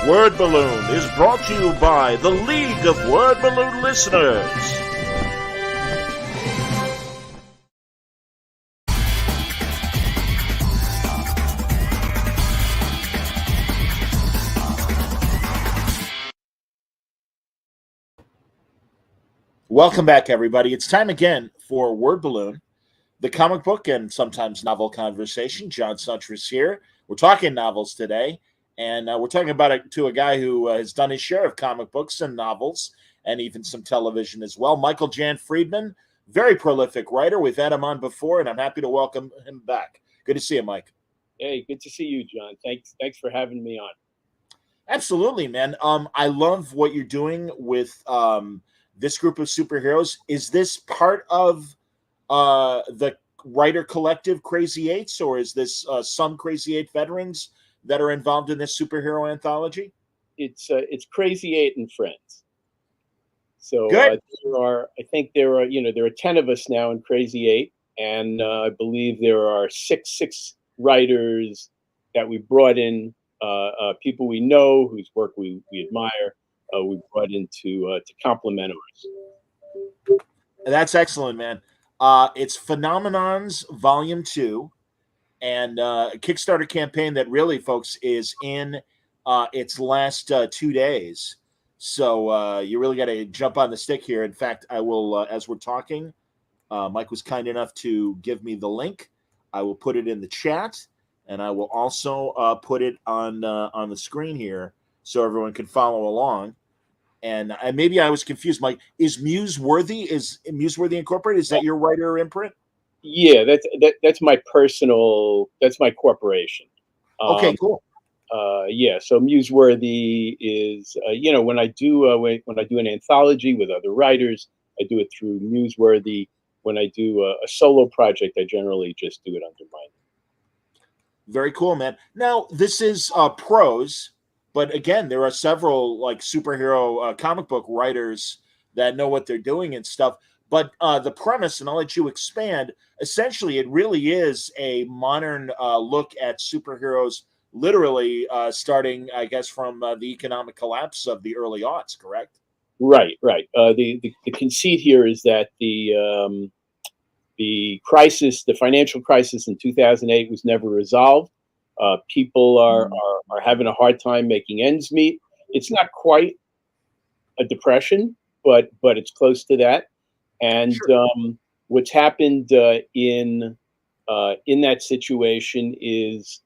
Word Balloon is brought to you by the League of Word Balloon Listeners. Welcome back, everybody. It's time again for Word Balloon, the comic book and sometimes novel conversation. John Suntress here. We're talking novels today, and we're talking about it to a guy who has done his share of comic books and novels, and even some television as well. Michael Jan Friedman, very prolific writer. We've had him on before, and I'm happy to welcome him back. Good to see you, Mike. Hey, good to see you, John. Thanks for having me on. Absolutely, man. I love what you're doing with this group of superheroes. Is this part of the writer collective Crazy Eights, or is this some Crazy Eight veterans that are involved in this superhero anthology? It's Crazy Eight and Friends. So Good. there are 10 of us now in Crazy Eight, and I believe there are six writers that we brought in, people we know whose work we admire. We brought in to complement ours. That's excellent, man. It's Phenomenons Volume 2, and a Kickstarter campaign that really, folks, is in its last 2 days. So you really got to jump on the stick here. In fact, I will, as we're talking, Mike was kind enough to give me the link. I will put it in the chat, and I will also put it on the screen here so everyone can follow along. And maybe I was confused, Mike. Is Museworthy Incorporated? Is that your writer imprint? Yeah, that's my personal. That's my corporation. Okay, cool. Yeah, so Museworthy is when I do an anthology with other writers, I do it through Museworthy. When I do a solo project, I generally just do it under my name. Very cool, man. Now this is prose, but again, there are several like superhero comic book writers that know what they're doing and stuff. But the premise, and I'll let you expand. Essentially, it really is a modern look at superheroes, literally starting, I guess, from the economic collapse of the early aughts. Correct? Right. The conceit here is that the crisis, the financial crisis in 2008, was never resolved. People are having a hard time making ends meet. It's not quite a depression, but it's close to that. And Sure. What's happened in that situation is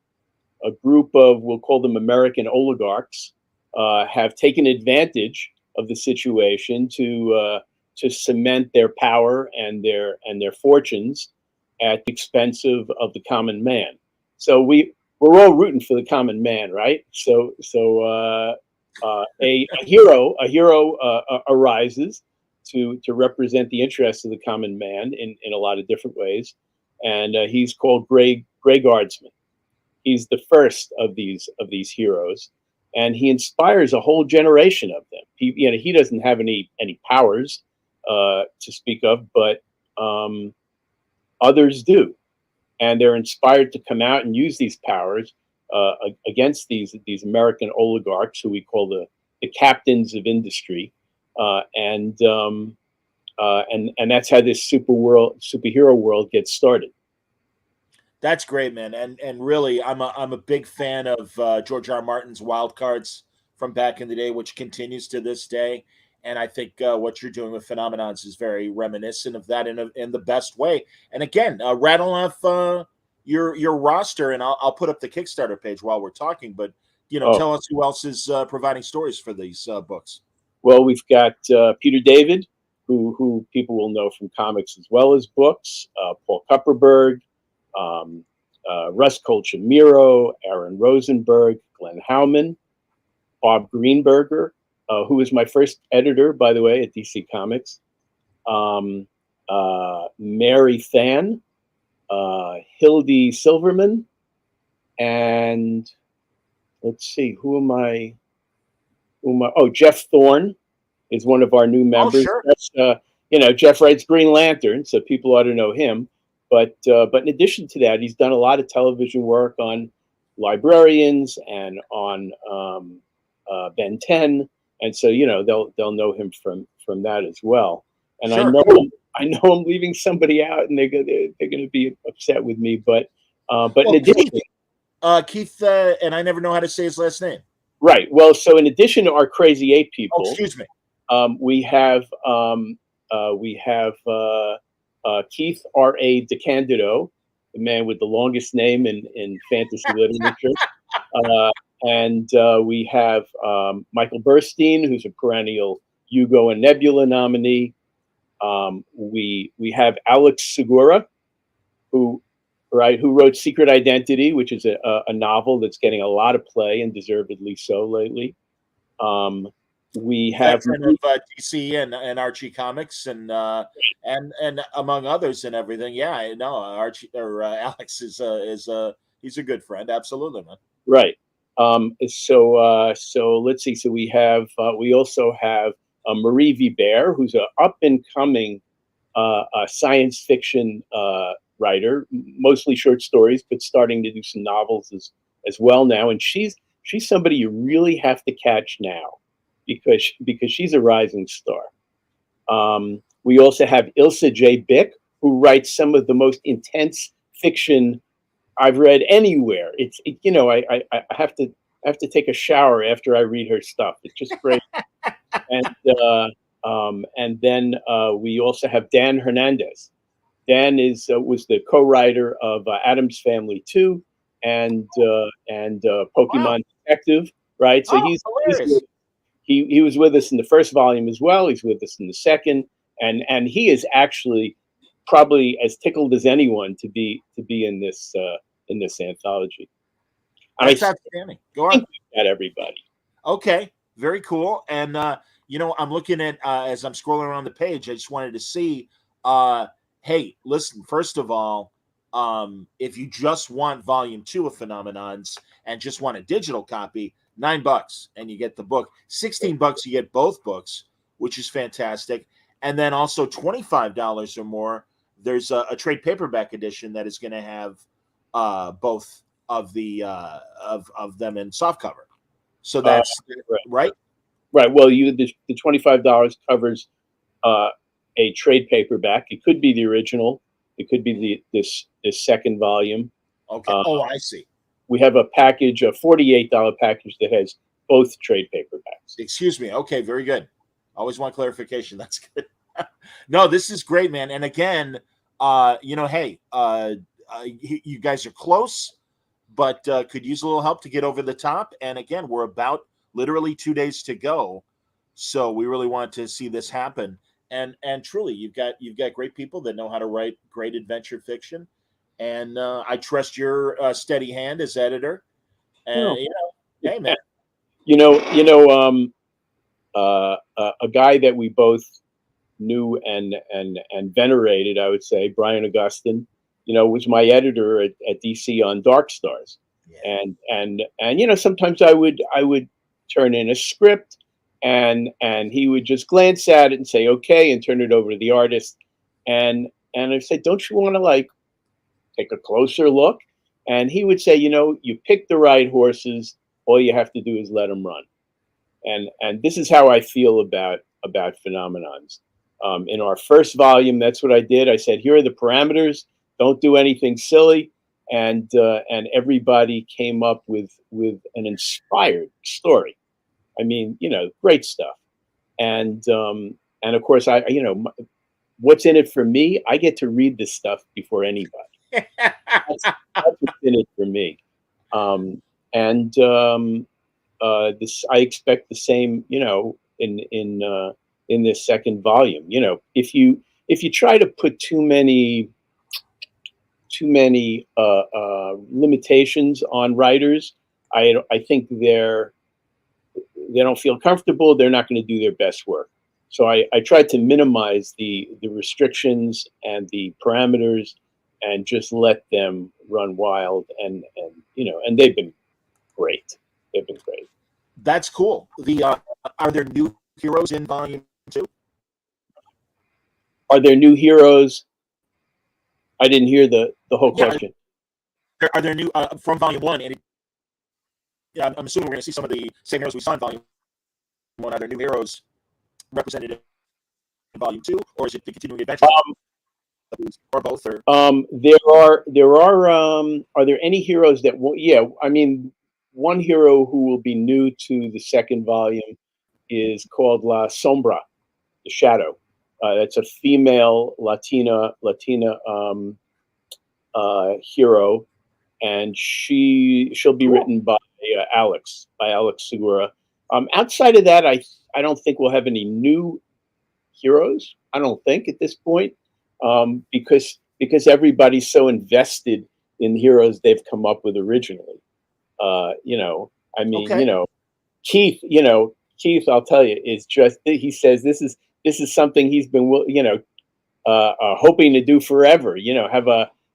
a group of, we'll call them American oligarchs, have taken advantage of the situation to cement their power and their fortunes at the expense of the common man. So we're all rooting for the common man, right? So a hero arises to represent the interests of the common man in a lot of different ways, and he's called Grey Guardsman. He's the first of these heroes, and he inspires a whole generation of them. He doesn't have any powers to speak of, but others do, and they're inspired to come out and use these powers against these American oligarchs who we call the captains of industry, and that's how this superhero world gets started. That's great, man. And really, I'm a big fan of George R. R. Martin's Wild Cards from back in the day, which continues to this day. And I think what you're doing with Phenomenons is very reminiscent of that in the best way. And again, rattle off your roster, and I'll put up the Kickstarter page while we're talking. But tell us who else is providing stories for these books. Well, we've got Peter David, who people will know from comics as well as books. Paul Kupperberg. Russ Colchamiro, Aaron Rosenberg, Glenn Howman, Bob Greenberger, who was my first editor, by the way, at DC Comics, Mary Than, Hildy Silverman, and let's see, who am I? Oh, Jeff Thorne is one of our new members. Oh, sure. Jeff writes Green Lantern, so people ought to know him. But in addition to that, he's done a lot of television work on Librarians and on Ben 10, and so they'll know him from that as well. And Sure. I know I'm leaving somebody out, and they're going to be upset with me, but in Well, addition, Keith, and I never know how to say his last name. right. Well, so in addition to our Crazy Eight Oh, people, excuse me. we have Keith R.A. DeCandido, the man with the longest name in fantasy literature. And we have Michael Burstein, who's a perennial Hugo and Nebula nominee. We have Alex Segura, who wrote Secret Identity, which is a novel that's getting a lot of play, and deservedly so lately. We have Veteran of DC and Archie Comics and among others and everything. Yeah, I know Archie or Alex is he's a good friend. Absolutely, man. right. So let's see. So we also have Marie Vibert, who's an up and coming science fiction writer, mostly short stories, but starting to do some novels as well now. And she's somebody you really have to catch now because she's a rising star. We also have Ilsa J. Bick, who writes some of the most intense fiction I've read anywhere. I have to take a shower after I read her stuff. It's just great. And then we also have Dan Hernandez. Dan was the co-writer of Addams Family 2 and Pokemon Detective, right? So he was with us in the first volume as well. He's with us in the second, and he is actually probably as tickled as anyone to be in this anthology. And That's outstanding. Go on. At everybody. Okay, very cool. And I'm looking at as I'm scrolling around the page. I just wanted to see. Hey, listen. First of all, if you just want Volume 2 of Phenomenons and just want a digital copy, $9 and you get the book. $16 you get both books, which is fantastic. And then also $25 or more. There's a trade paperback edition that is going to have both of the of them in softcover. So that's right. Right. Well, the $25 covers a trade paperback. It could be the original. It could be this second volume. Okay. I see. We have a package, a $48 package that has both trade paperbacks. Excuse me. Okay, very good. Always want clarification. That's good. No, this is great, man. And again, hey, you guys are close, but could use a little help to get over the top. And again, we're about literally 2 days to go, so we really want to see this happen. And truly, you've got great people that know how to write great adventure fiction, and I trust your steady hand as editor. And hey, man, a guy that we both knew and venerated, I would say, Brian Augustin, was my editor at DC on Dark Stars. Yeah. And sometimes I would turn in a script and he would just glance at it and say, okay, and turn it over to the artist. And I said, don't you want to take a closer look? And he would say, you pick the right horses. All you have to do is let them run. And this is how I feel about Phenomenons. In our first volume, that's what I did. I said, here are the parameters. Don't do anything silly. And everybody came up with an inspired story. I mean, great stuff. And of course, what's in it for me? I get to read this stuff before anybody. That's what's in it for me. This, I expect the same, in this second volume. If you try to put too many limitations on writers, I think they don't feel comfortable. They're not going to do their best work. So I tried to minimize the restrictions and the parameters and just let them run wild. And they've been great. They've been great. That's cool. Are there new heroes in Volume 2? Are there new heroes? I didn't hear the whole question. Are there new from Volume 1? yeah, I'm assuming we're going to see some of the same heroes we saw in Volume 1. Are there new heroes represented in Volume 2, or is it the continuing adventures, or both? Or are there any heroes that will, yeah, I mean, one hero who will be new to the second volume is called La Sombra, the Shadow. That's a female Latina hero, and she'll be written by Alex Segura. Outside of that, I don't think we'll have any new heroes. I don't think at this point, because everybody's so invested in the heroes they've come up with originally. You know, I mean, okay, Keith, I'll tell you, is just, he says this is something he's been hoping to do forever.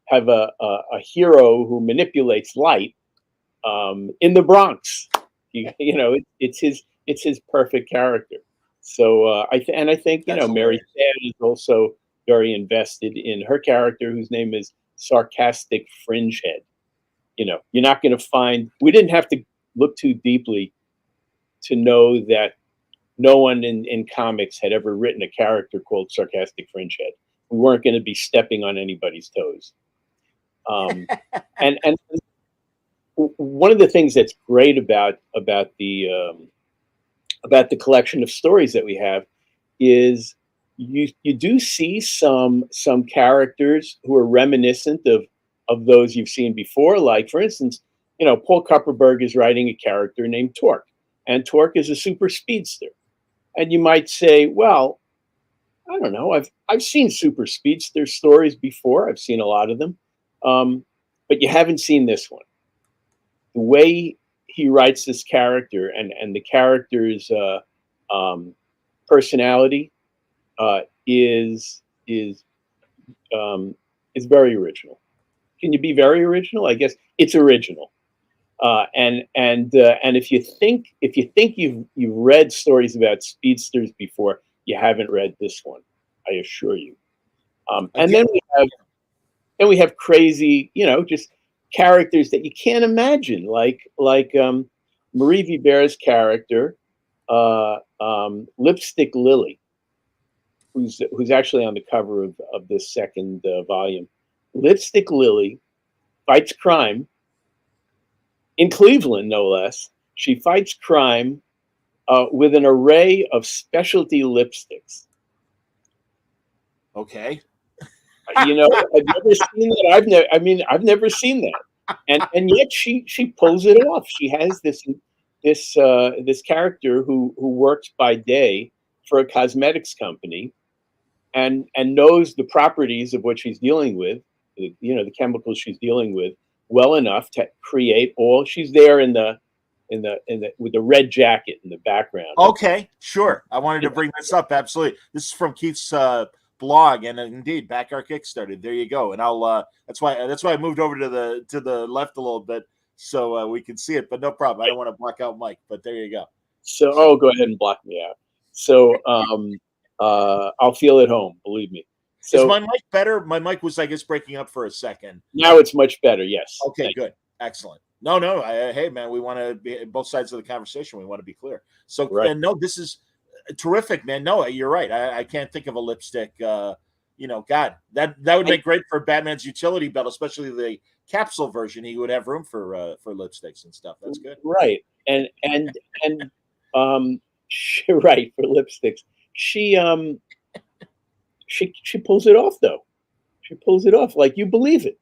Have a hero who manipulates light in the Bronx. It's his perfect character. So I think that's Mary hilarious. Sad is also very invested in her character, whose name is Sarcastic Fringehead. You're not going to find. We didn't have to look too deeply to know that no one in comics had ever written a character called Sarcastic Fringehead. We weren't going to be stepping on anybody's toes. And one of the things that's great about the collection of stories that we have is you do see some characters who are reminiscent of those you've seen before. Like, for instance, Paul Kupperberg is writing a character named Torque, and Torque is a super speedster. And you might say, well, I don't know, I've seen super speedster stories before. I've seen a lot of them, but you haven't seen this one. The way he writes this character, and the character's personality is very original. Can you be very original? I guess it's original. And if you think you've read stories about speedsters before, you haven't read this one, I assure you. And Yeah, then we have crazy, just characters that you can't imagine, like Marie Viber's character, Lipstick Lily, who's actually on the cover of this second volume. Lipstick Lily fights crime in Cleveland, no less. She fights crime with an array of specialty lipsticks. okay. I've never seen that. I've never seen that, and yet she pulls it off. She has this character who works by day for a cosmetics company, and knows the properties of what she's dealing with, the chemicals she's dealing with, well enough to create all. She's there in the with the red jacket in the background. Okay, sure. I wanted to bring this up. Absolutely. This is from Keith's blog, and indeed, back our Kickstarter. There you go. And I'll. That's why I moved over to the left a little bit so we can see it. But no problem. I don't want to block out Mike. But there you go. So, go ahead and block me out. So I'll feel at home. Believe me. Is So my mic better? My mic was, I guess, breaking up for a second. now it's much better. Yes. Okay, good. Excellent. No. Hey, man, we want to be both sides of the conversation. We want to be clear. So, Right. and no, this is terrific, man. No, you're right. I can't think of a lipstick. God, that would make great for Batman's utility belt, especially the capsule version. He would have room for lipsticks and stuff. That's good. Right. And right, for lipsticks. She pulls it off, though. She pulls it off like you believe it.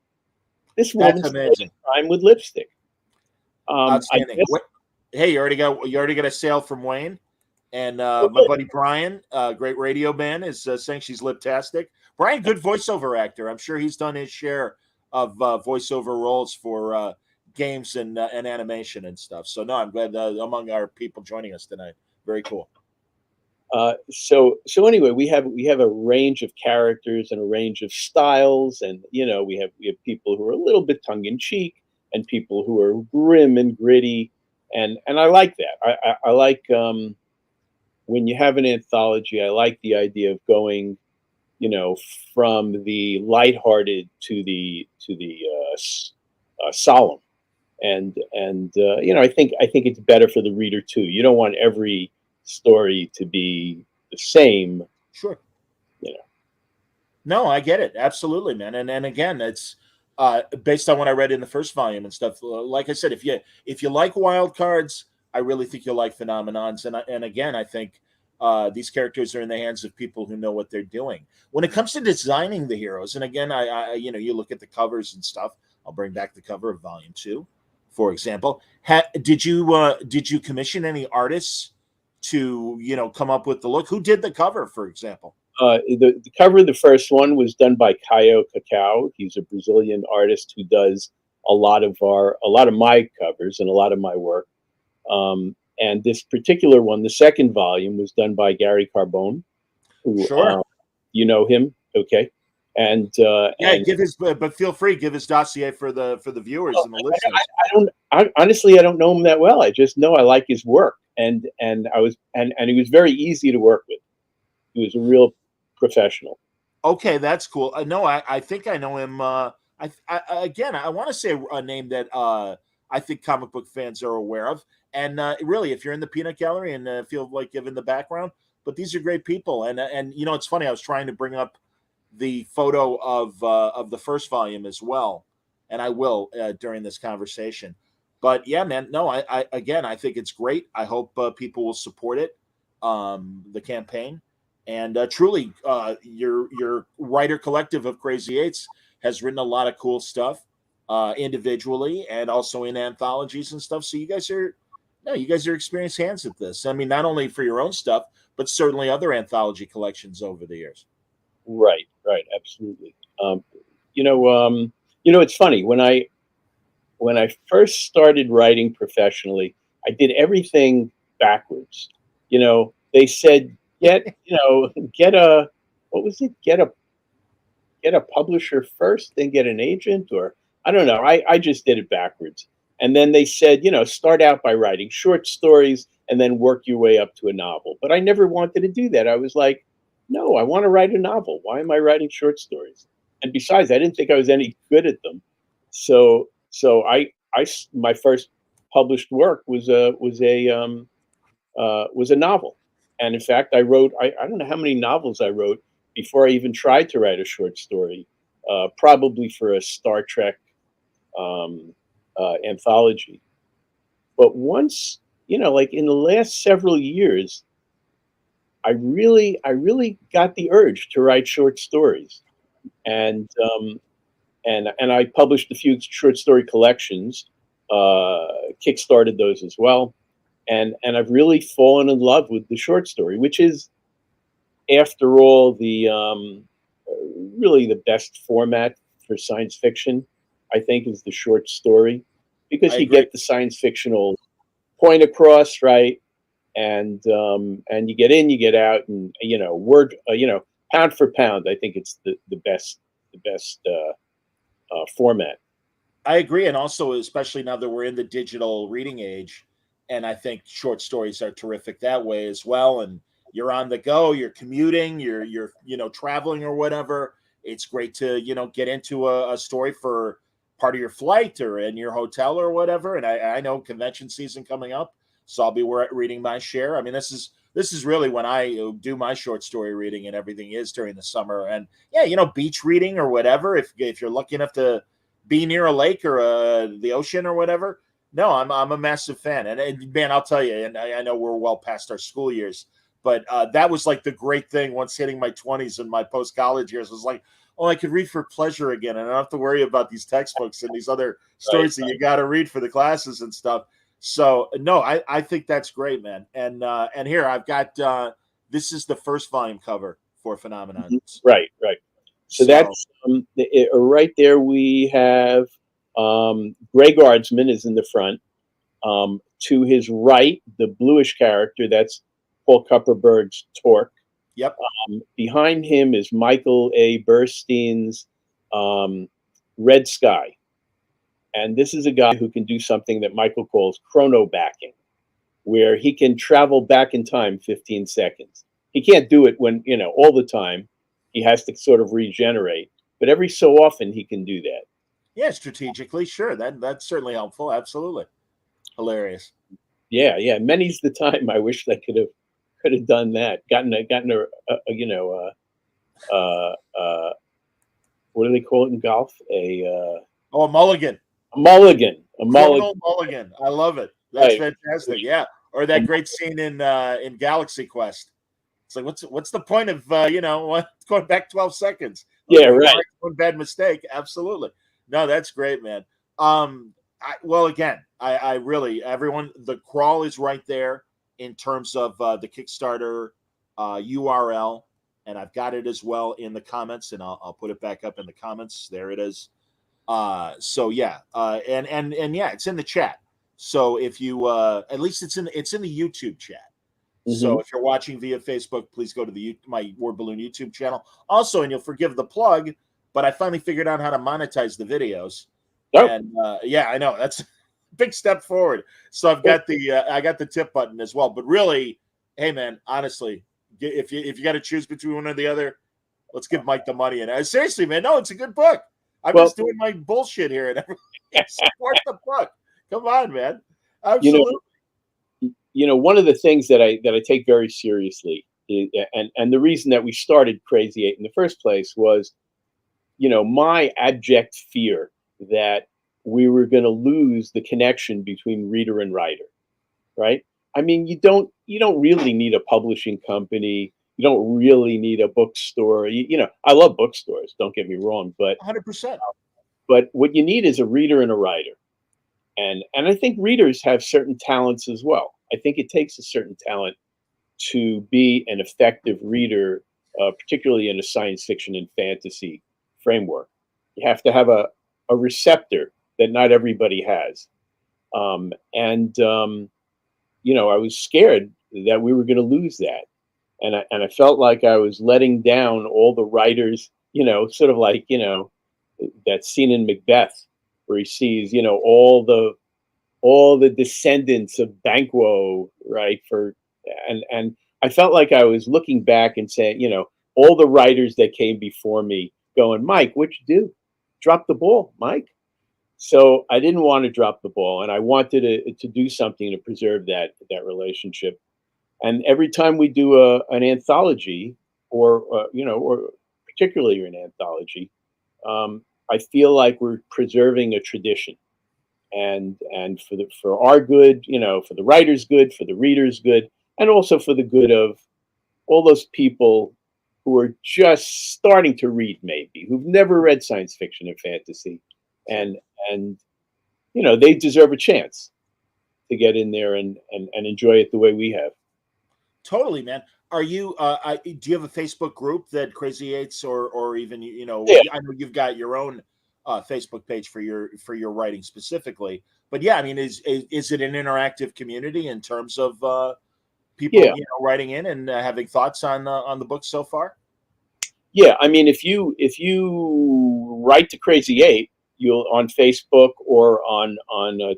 This That's woman's amazing. crime with lipstick. Outstanding. Hey, you already got a sale from Wayne, and my buddy Brian, great radio man, is saying she's liptastic. Brian, good voiceover actor. I'm sure he's done his share of voiceover roles for games and animation and stuff. So no, I'm glad among our people joining us tonight. Very cool. So anyway, we have a range of characters and a range of styles, and we have people who are a little bit tongue in cheek, and people who are grim and gritty, and I like that. I like when you have an anthology. I like the idea of going, from the lighthearted to the solemn. I think it's better for the reader too. You don't want every story to be the same. Sure. You know. No, I get it. Absolutely, man. And again, it's based on what I read in the first volume and stuff. Like I said, if you like wild cards, I really think you'll like Phenomenons. And again, I think these characters are in the hands of people who know what they're doing. When it comes to designing the heroes, and again, you look at the covers and stuff. I'll bring back the cover of Volume 2, for example. Did you commission any artists to come up with the look? Who did the cover, for example? The cover of the first one was done by Caio Cacau. He's a Brazilian artist who does a lot of my covers and a lot of my work. And this particular one, the second volume, was done by Gary Carbone, who Sure. you know him, okay? And Yeah, give his, but feel free, give his dossier for the viewers and the listeners. honestly, I don't know him that well. I just know I like his work, and he was very easy to work with. He was a real professional. Okay, that's cool. No, I think I know him. Again, I want to say a name that I think comic book fans are aware of. And really, if you're in the Peanut Gallery and feel like giving the background, but these are great people. And it's funny. I was trying to bring up the photo of the first volume as well, and I will during this conversation. But yeah, man, no, I think it's great. I hope people will support it, the campaign, and truly, your writer collective of Crazy Eights has written a lot of cool stuff individually and also in anthologies and stuff. So you guys are experienced hands at this. I mean, not only for your own stuff, but certainly other anthology collections over the years. Right, absolutely. It's funny when I first started writing professionally, I did everything backwards. They said get a what was it? Get a publisher first, then get an agent, or I don't know. I just did it backwards. And then they said, start out by writing short stories and then work your way up to a novel. But I never wanted to do that. I was like, no, I want to write a novel. Why am I writing short stories? And besides, I didn't think I was any good at them. So my first published work was a novel. And in fact, I don't know how many novels I wrote before I even tried to write a short story, probably for a Star Trek anthology. But once, like in the last several years, I really got the urge to write short stories, and I published a few short story collections, kickstarted those as well, and I've really fallen in love with the short story, which is, after all, the really the best format for science fiction. I think is the short story, I because you agree. get the science fictional point across, right? And you get in, you get out, and pound for pound, I think it's the best format. I agree, and also especially now that we're in the digital reading age, and I think short stories are terrific that way as well. And you're on the go, you're commuting, you're traveling or whatever. It's great to get into a story for part of your flight or in your hotel or whatever. And I know convention season coming up, so I'll be reading my share. I mean, this is really when I do my short story reading and everything is during the summer. And yeah, beach reading or whatever. If you're lucky enough to be near a lake or the ocean or whatever. No, I'm a massive fan, and man, I'll tell you, and I know we're well past our school years, but that was like the great thing once hitting my 20s and my post college years was like, oh, I could read for pleasure again, and I don't have to worry about these textbooks and these other Right. stories that you got to read for the classes and stuff. So no, I think that's great, man. And here I've got this is the first volume cover for Mhm. Phenomenons. Right. So So that's right there. We have Grey Guardsman is in the front. To his right, the bluish character, that's Paul Kupperberg's Torque. yep, Behind him is Michael A. Burstein's Red Sky. And this is a guy who can do something that Michael calls chrono backing, where he can travel back in time 15 seconds. He can't do it all the time. He has to sort of regenerate, but every so often he can do that. Yeah, strategically, sure. That's certainly helpful. Absolutely. Hilarious. Yeah, yeah. Many's the time I wish I could have done that. Gotten what do they call it in golf? Oh, a mulligan. A mulligan. A mulligan. Criminal mulligan. I love it. That's Right. fantastic. Yeah. Or that great scene in Galaxy Quest. It's like what's the point of going back 12 seconds? Yeah, Okay, right. one bad mistake. Absolutely. No, that's great, man. Well, again, I really everyone the crawl is right there in terms of the Kickstarter URL, and I've got it as well in the comments, and I'll put it back up in the comments. There it is. So yeah, and yeah, it's in the chat. So if you at least it's in the YouTube chat. So Hmm. if you're watching via Facebook, please go to my Word Balloon YouTube channel. Also, and you'll forgive the plug, but I finally figured out how to monetize the videos, Oh, and yeah, I know that's a big step forward. So I've got I got the tip button as well. But really, hey man, honestly, if you got to choose between one or the other, let's give Mike the money. And seriously, man, no, it's a good book. I'm well, just doing my bullshit here, and everybody support the book. Come on, man, you know, absolutely. one of the things that I take very seriously, and the reason that we started Crazy Eight in the first place was, my abject fear that we were going to lose the connection between reader and writer, right? I mean, you don't really need a publishing company. You don't really need a bookstore. I love bookstores. Don't get me wrong, but 100%. what you need is a reader and a writer. And I think readers have certain talents as well. I think it takes a certain talent to be an effective reader, particularly in a science fiction and fantasy framework. You have to have a receptor that not everybody has. And I was scared that we were going to lose that. And I felt like I was letting down all the writers, sort of like, that scene in Macbeth where he sees, all the descendants of Banquo, right? And I felt like I was looking back and saying, all the writers that came before me going, Mike, what'd you do? Drop the ball, Mike. So I didn't want to drop the ball, and I wanted to do something to preserve that relationship. And every time we do an anthology, or particularly an anthology, I feel like we're preserving a tradition, and for our good, for the writer's good, for the reader's good, and also for the good of all those people who are just starting to read, maybe who've never read science fiction and fantasy, and and they deserve a chance to get in there and enjoy it the way we have. Totally, man. Are you? Do you have a Facebook group that Crazy Eights, or even Yeah, I know you've got your own Facebook page for your writing specifically, but yeah, I mean, is it an interactive community in terms of people yeah, writing in and having thoughts on the book so far? yeah. I mean, if you write to Crazy Eight, you'll on Facebook or on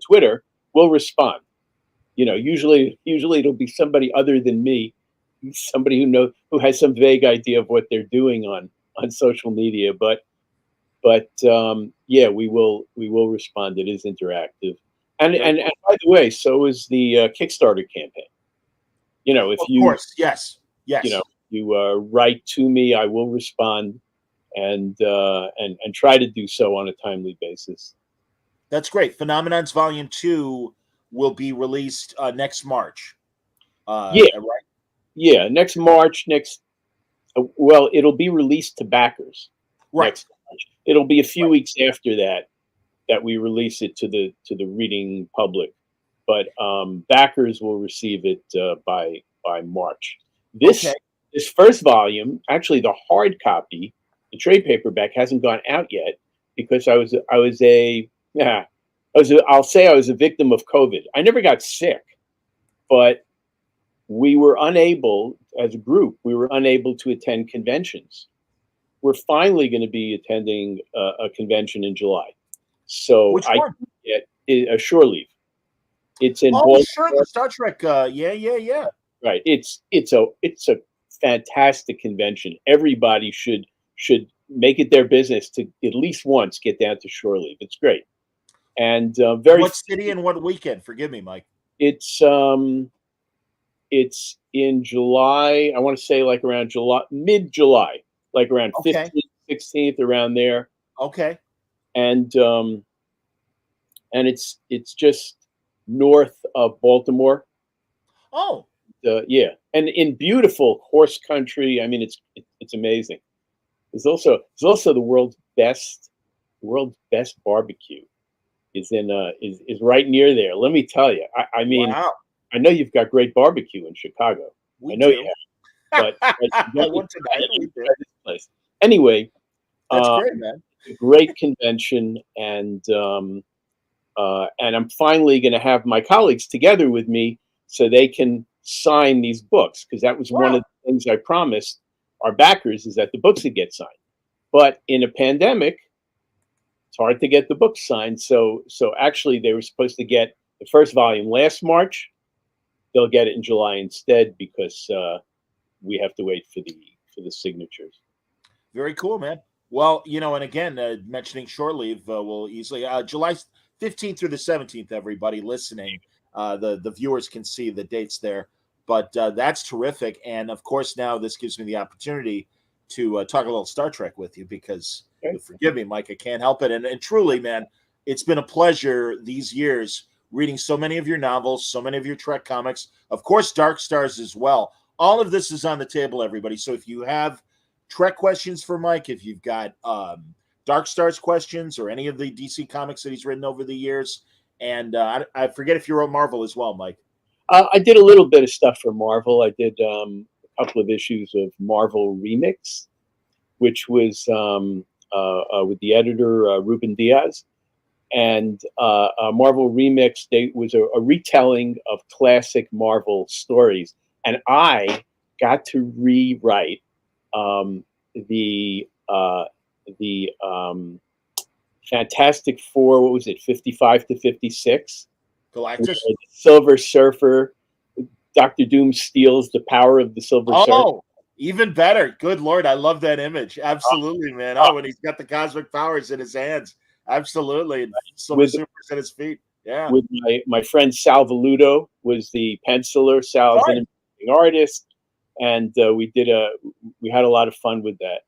Twitter, we'll respond. Usually it'll be somebody other than me, somebody who has some vague idea of what they're doing on social media. But yeah, we will respond. It is interactive, and Very and, and cool. by the way, so is the Kickstarter campaign. If Of you course, yes, you know yes. you write to me, I will respond, and try to do so on a timely basis. That's great. Phenomenons Volume 2 will be released next March. Yeah, Right? yeah. Next March, well, it'll be released to backers Right. next March. It'll be a few Right. weeks after that we release it to the reading public, but backers will receive it by March. Okay. This first volume, actually, the hard copy, the trade paperback, hasn't gone out yet because I was a yeah, I'll say I was a victim of COVID. I never got sick, but we were unable, as a group, we were unable to attend conventions. We're finally going to be attending a convention in July, so Which I one? get a shore leave. It's in Oh, sure, the Baltimore, Star Trek. Yeah, yeah, yeah. right? It's a fantastic convention. Everybody should make it their business to at least once get down to shore leave. It's great. And very What city and what weekend? Forgive me, Mike. it's it's in July. I want to say like around July, mid-July, like around Okay. 15th, 16th, around there. Okay. And it's just north of Baltimore. Oh, Yeah, and in beautiful horse country. I mean, it's amazing. There's also the world's best barbecue is right near there. Let me tell you. I mean, wow. I know you've got great barbecue in Chicago. I We know you do. have, but I won't deny it. We you do. try this place. Anyway, That's uh, great, man. a great convention, and I'm finally going to have my colleagues together with me so they can sign these books, because that was one Wow. of the things I promised our backers, is that the books would get signed. But in a pandemic, it's hard to get the books signed. So actually, they were supposed to get the first volume last March. They'll get it in July instead, because we have to wait for the signatures. Very cool, man. Well, and again, mentioning shore leave will easily July 15th through the 17th. Everybody listening, the viewers can see the dates there. But that's terrific, and of course, now this gives me the opportunity to talk a little Star Trek with you, because Okay. forgive me, Mike, I can't help it. And truly, man, it's been a pleasure these years reading so many of your novels, so many of your Trek comics, of course, Dark Stars as well. All of this is on the table, everybody. So if you have Trek questions for Mike, if you've got Dark Stars questions or any of the DC comics that he's written over the years, and I forget if you wrote Marvel as well, Mike. I did a little bit of stuff for Marvel. I did a couple of issues of Marvel Remix, which was with the editor Ruben Diaz, and Marvel Remix. Was a retelling of classic Marvel stories, and I got to rewrite the Fantastic Four. What was it, 55 to 56? Galactus. The Silver Surfer. Doctor Doom steals the power of the Silver Surfer. Oh, even better. Good Lord. I love that image. Absolutely, man. Oh, when he's got the cosmic powers in his hands. Absolutely. And Silver Super's at his feet. Yeah. With my friend Sal Valuto was the penciler. Sal's an amazing artist, and we had a lot of fun with that.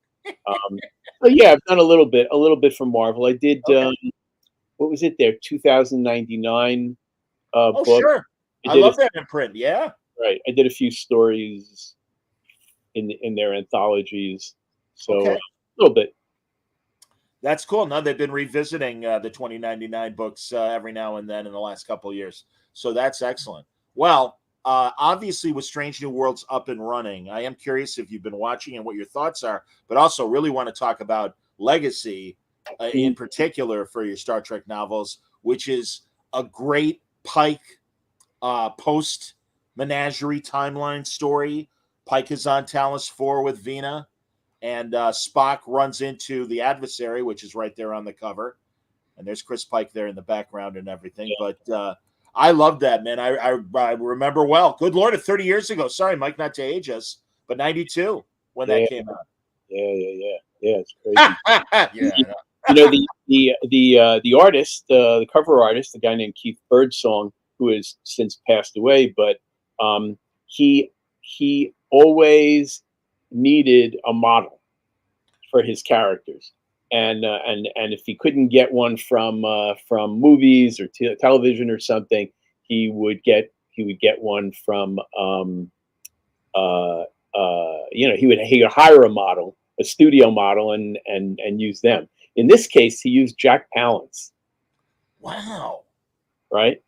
But yeah, I've done a little bit from Marvel. I did what was it there? 2099 Oh, book. sure. I love that imprint. Yeah. Right. I did a few stories in their anthologies. So a little bit. That's cool. Now they've been revisiting the 2099 books every now and then in the last couple of years. So that's excellent. Well, obviously with Strange New Worlds up and running, I am curious if you've been watching and what your thoughts are, but also really want to talk about Legacy in particular for your Star Trek novels, which is a great Pike post menagerie timeline story. Pike is on Talos 4 with Vina, and Spock runs into the adversary, which is right there on the cover. And there's Chris Pike there in the background and everything. Yeah. But I love that, man. I remember well. Good Lord, 30 years ago. Sorry, Mike, not to age us, but 92 when that came out. Yeah. It's crazy. Yeah. The artist, the cover artist, a guy named Keith Birdsong, who has since passed away, but he always needed a model for his characters, and if he couldn't get one from movies or television or something, he would get one from he would hire a model, a studio model, and use them. In this case, he used Jack Palance. Wow! Right.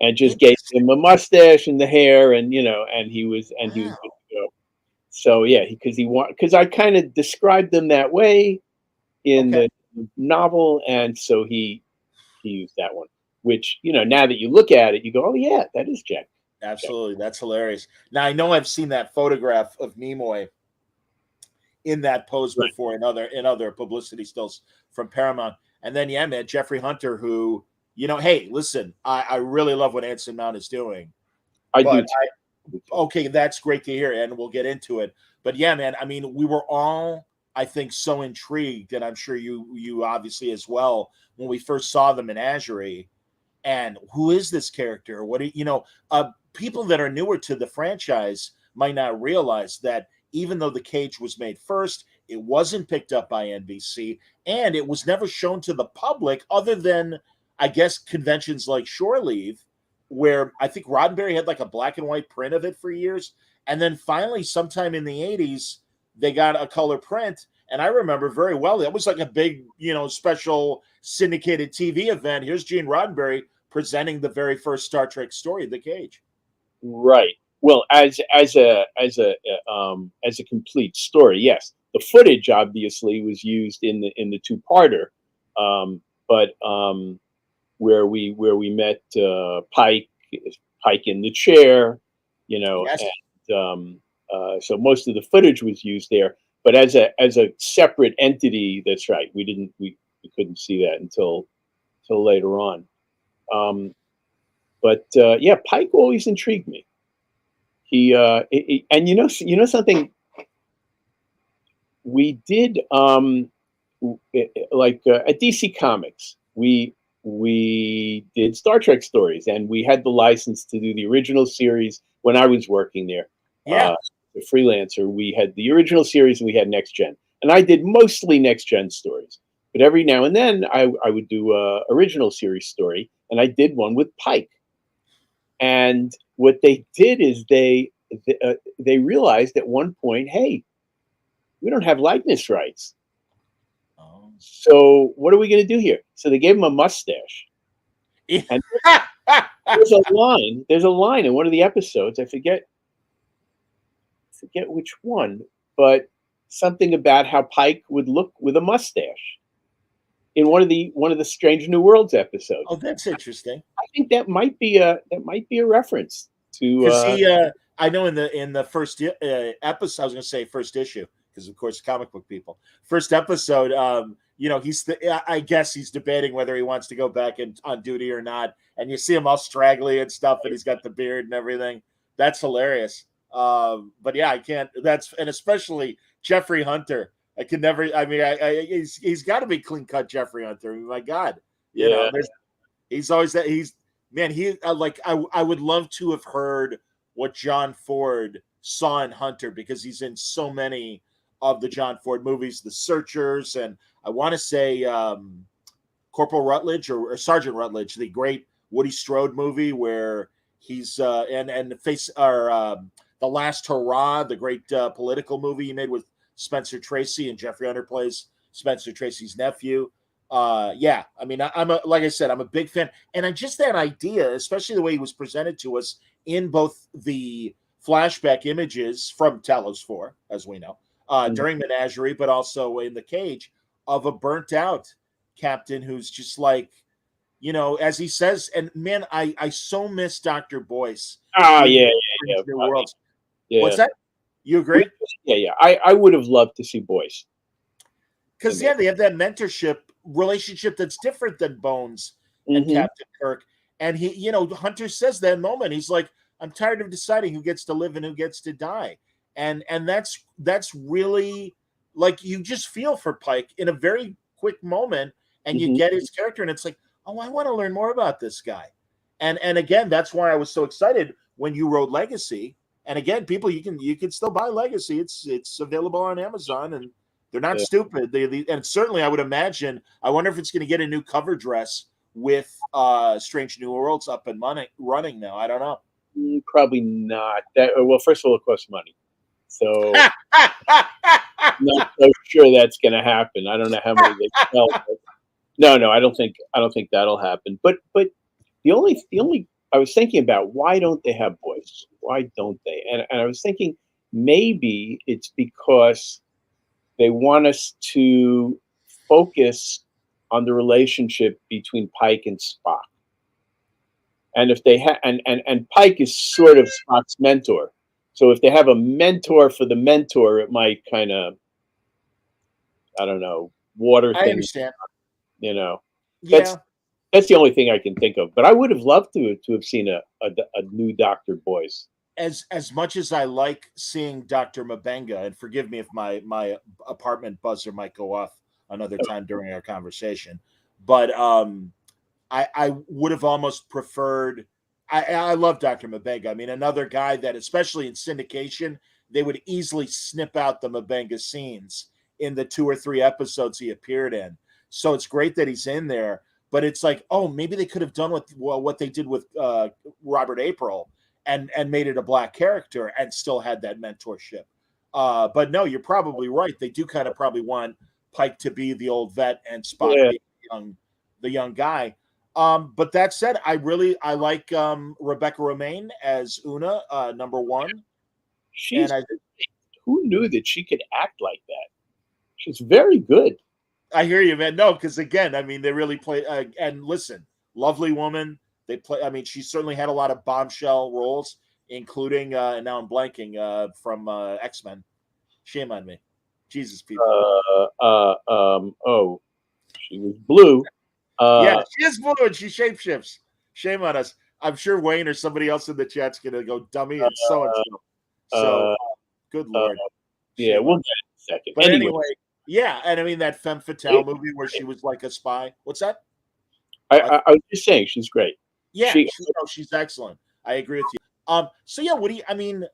And just gave him a mustache and the hair, and he was good to go. So yeah, because I kind of described them that way in the novel, and so he used that one. Which now that you look at it, you go, oh yeah, that is Jack. Absolutely, that's hilarious. Now I know I've seen that photograph of Nimoy in that pose before in other publicity stills from Paramount, and then man, Jeffrey Hunter, who. Hey, listen, I really love what Anson Mount is doing. I do. Okay, that's great to hear, and we'll get into it. But yeah, man, I mean, we were all I think, so intrigued, and I'm sure you obviously as well, when we first saw the menagerie. And who is this character? What do you know? People that are newer to the franchise might not realize that even though the cage was made first, it wasn't picked up by NBC, and it was never shown to the public, other than, I guess, conventions like Shore Leave, where I think Roddenberry had like a black and white print of it for years, and then finally, sometime in the '80s, they got a color print. And I remember very well, that was like a big, special syndicated TV event. Here's Gene Roddenberry presenting the very first Star Trek story, The Cage. Right. Well, as a complete story, yes. The footage obviously was used in the two-parter, but where we met Pike in the chair, Yes. and so most of the footage was used there. But as a separate entity, that's right. We couldn't see that until later on. But yeah, Pike always intrigued me. And something we did, like at DC Comics, we did Star Trek stories, and we had the license to do the original series when I was working there. Yeah. The freelancer, we had the original series and we had Next Gen, and I did mostly Next Gen stories. But every now and then, I would do a original series story, and I did one with Pike. And what they did is they realized at one point, hey, we don't have likeness rights. Oh. So what are we going to do here? So they gave him a mustache. And there's a line. There's a line in one of the episodes. I forget which one, but something about how Pike would look with a mustache in one of the Strange New Worlds episodes. Oh, that's interesting. I think that might be a reference to. Because I know in the first episode, I was going to say first issue, because of course comic book people. First episode, I guess he's debating whether he wants to go back on duty or not, and you see him all straggly and stuff, and he's got the beard and everything. That's hilarious. But yeah, I can't. And especially Jeffrey Hunter. I can never. I mean, he's got to be clean cut, Jeffrey Hunter. I mean, my God, he's always that. I would love to have heard what John Ford saw in Hunter, because he's in so many of the John Ford movies, The Searchers, and I want to say Corporal Rutledge or Sergeant Rutledge, the great Woody Strode movie where he's and The Last Hurrah, the great political movie he made with Spencer Tracy, and Jeffrey Hunter plays Spencer Tracy's nephew. Yeah, I mean, like I said, I'm a big fan, and I just that idea, especially the way he was presented to us in both the flashback images from Talos 4, as we know, during Menagerie, but also in the cage, of a burnt out captain who's just like, as he says, and man, I so miss Dr. Boyce. Yeah. New Worlds. Yeah. What's that? You agree? Yeah. I would have loved to see Boyce. Because they have that mentorship relationship that's different than Bones and Captain Kirk. And he, Hunter says that moment, he's like, I'm tired of deciding who gets to live and who gets to die. And that's really, like, you just feel for Pike in a very quick moment, and you get his character, and it's like, oh, I want to learn more about this guy. And again, that's why I was so excited when you wrote Legacy. And again, people, you can still buy Legacy. It's available on Amazon, and they're not stupid. And certainly, I would imagine. I wonder if it's going to get a new cover dress with Strange New Worlds up and running now. I don't know. Probably not. Well, first of all, it costs money, so not so sure that's going to happen. I don't know how many they sell. No, I don't think that'll happen. But the only I was thinking about, why don't they have Boyce? Why don't they? And I was thinking maybe it's because they want us to focus on the relationship between Pike and Spock. And if they and Pike is sort of Spock's mentor. So if they have a mentor for the mentor, it might kind of, I don't know, water things. I understand. Yeah. That's the only thing I can think of. But I would have loved to have seen a new Dr. Boyce. as much as I like seeing Dr. Mabenga, and forgive me if my apartment buzzer might go off another time during our conversation, but I would have almost preferred. I love Dr. Mabenga. I mean, another guy that, especially in syndication, they would easily snip out the Mabenga scenes in the 2 or 3 episodes he appeared in. So it's great that he's in there. But it's like, oh, maybe they could have done what they did with Robert April and made it a black character and still had that mentorship. But no, you're probably right. They do kind of probably want Pike to be the old vet and Spock Yeah. being the young guy. But that said, I like Rebecca Romaine as Una, number one. She's And who knew that she could act like that? She's very good. I hear you, man. No, because again, I mean, they really play. And listen, lovely woman. They play. I mean, she certainly had a lot of bombshell roles, including and now I'm blanking from X-Men. Shame on me. Jesus, people. Oh, she was blue. Yeah, she is blue and she shapeshifts. Shame on us. I'm sure Wayne or somebody else in the chat's gonna go dummy and so and so. So, good lord. Yeah, Shame we'll on get it in a second. But anyway, yeah, and I mean that femme fatale movie where she was like a spy. What's that? I was just saying she's great. Yeah, she's excellent. I agree with you. So yeah, what do you? I mean,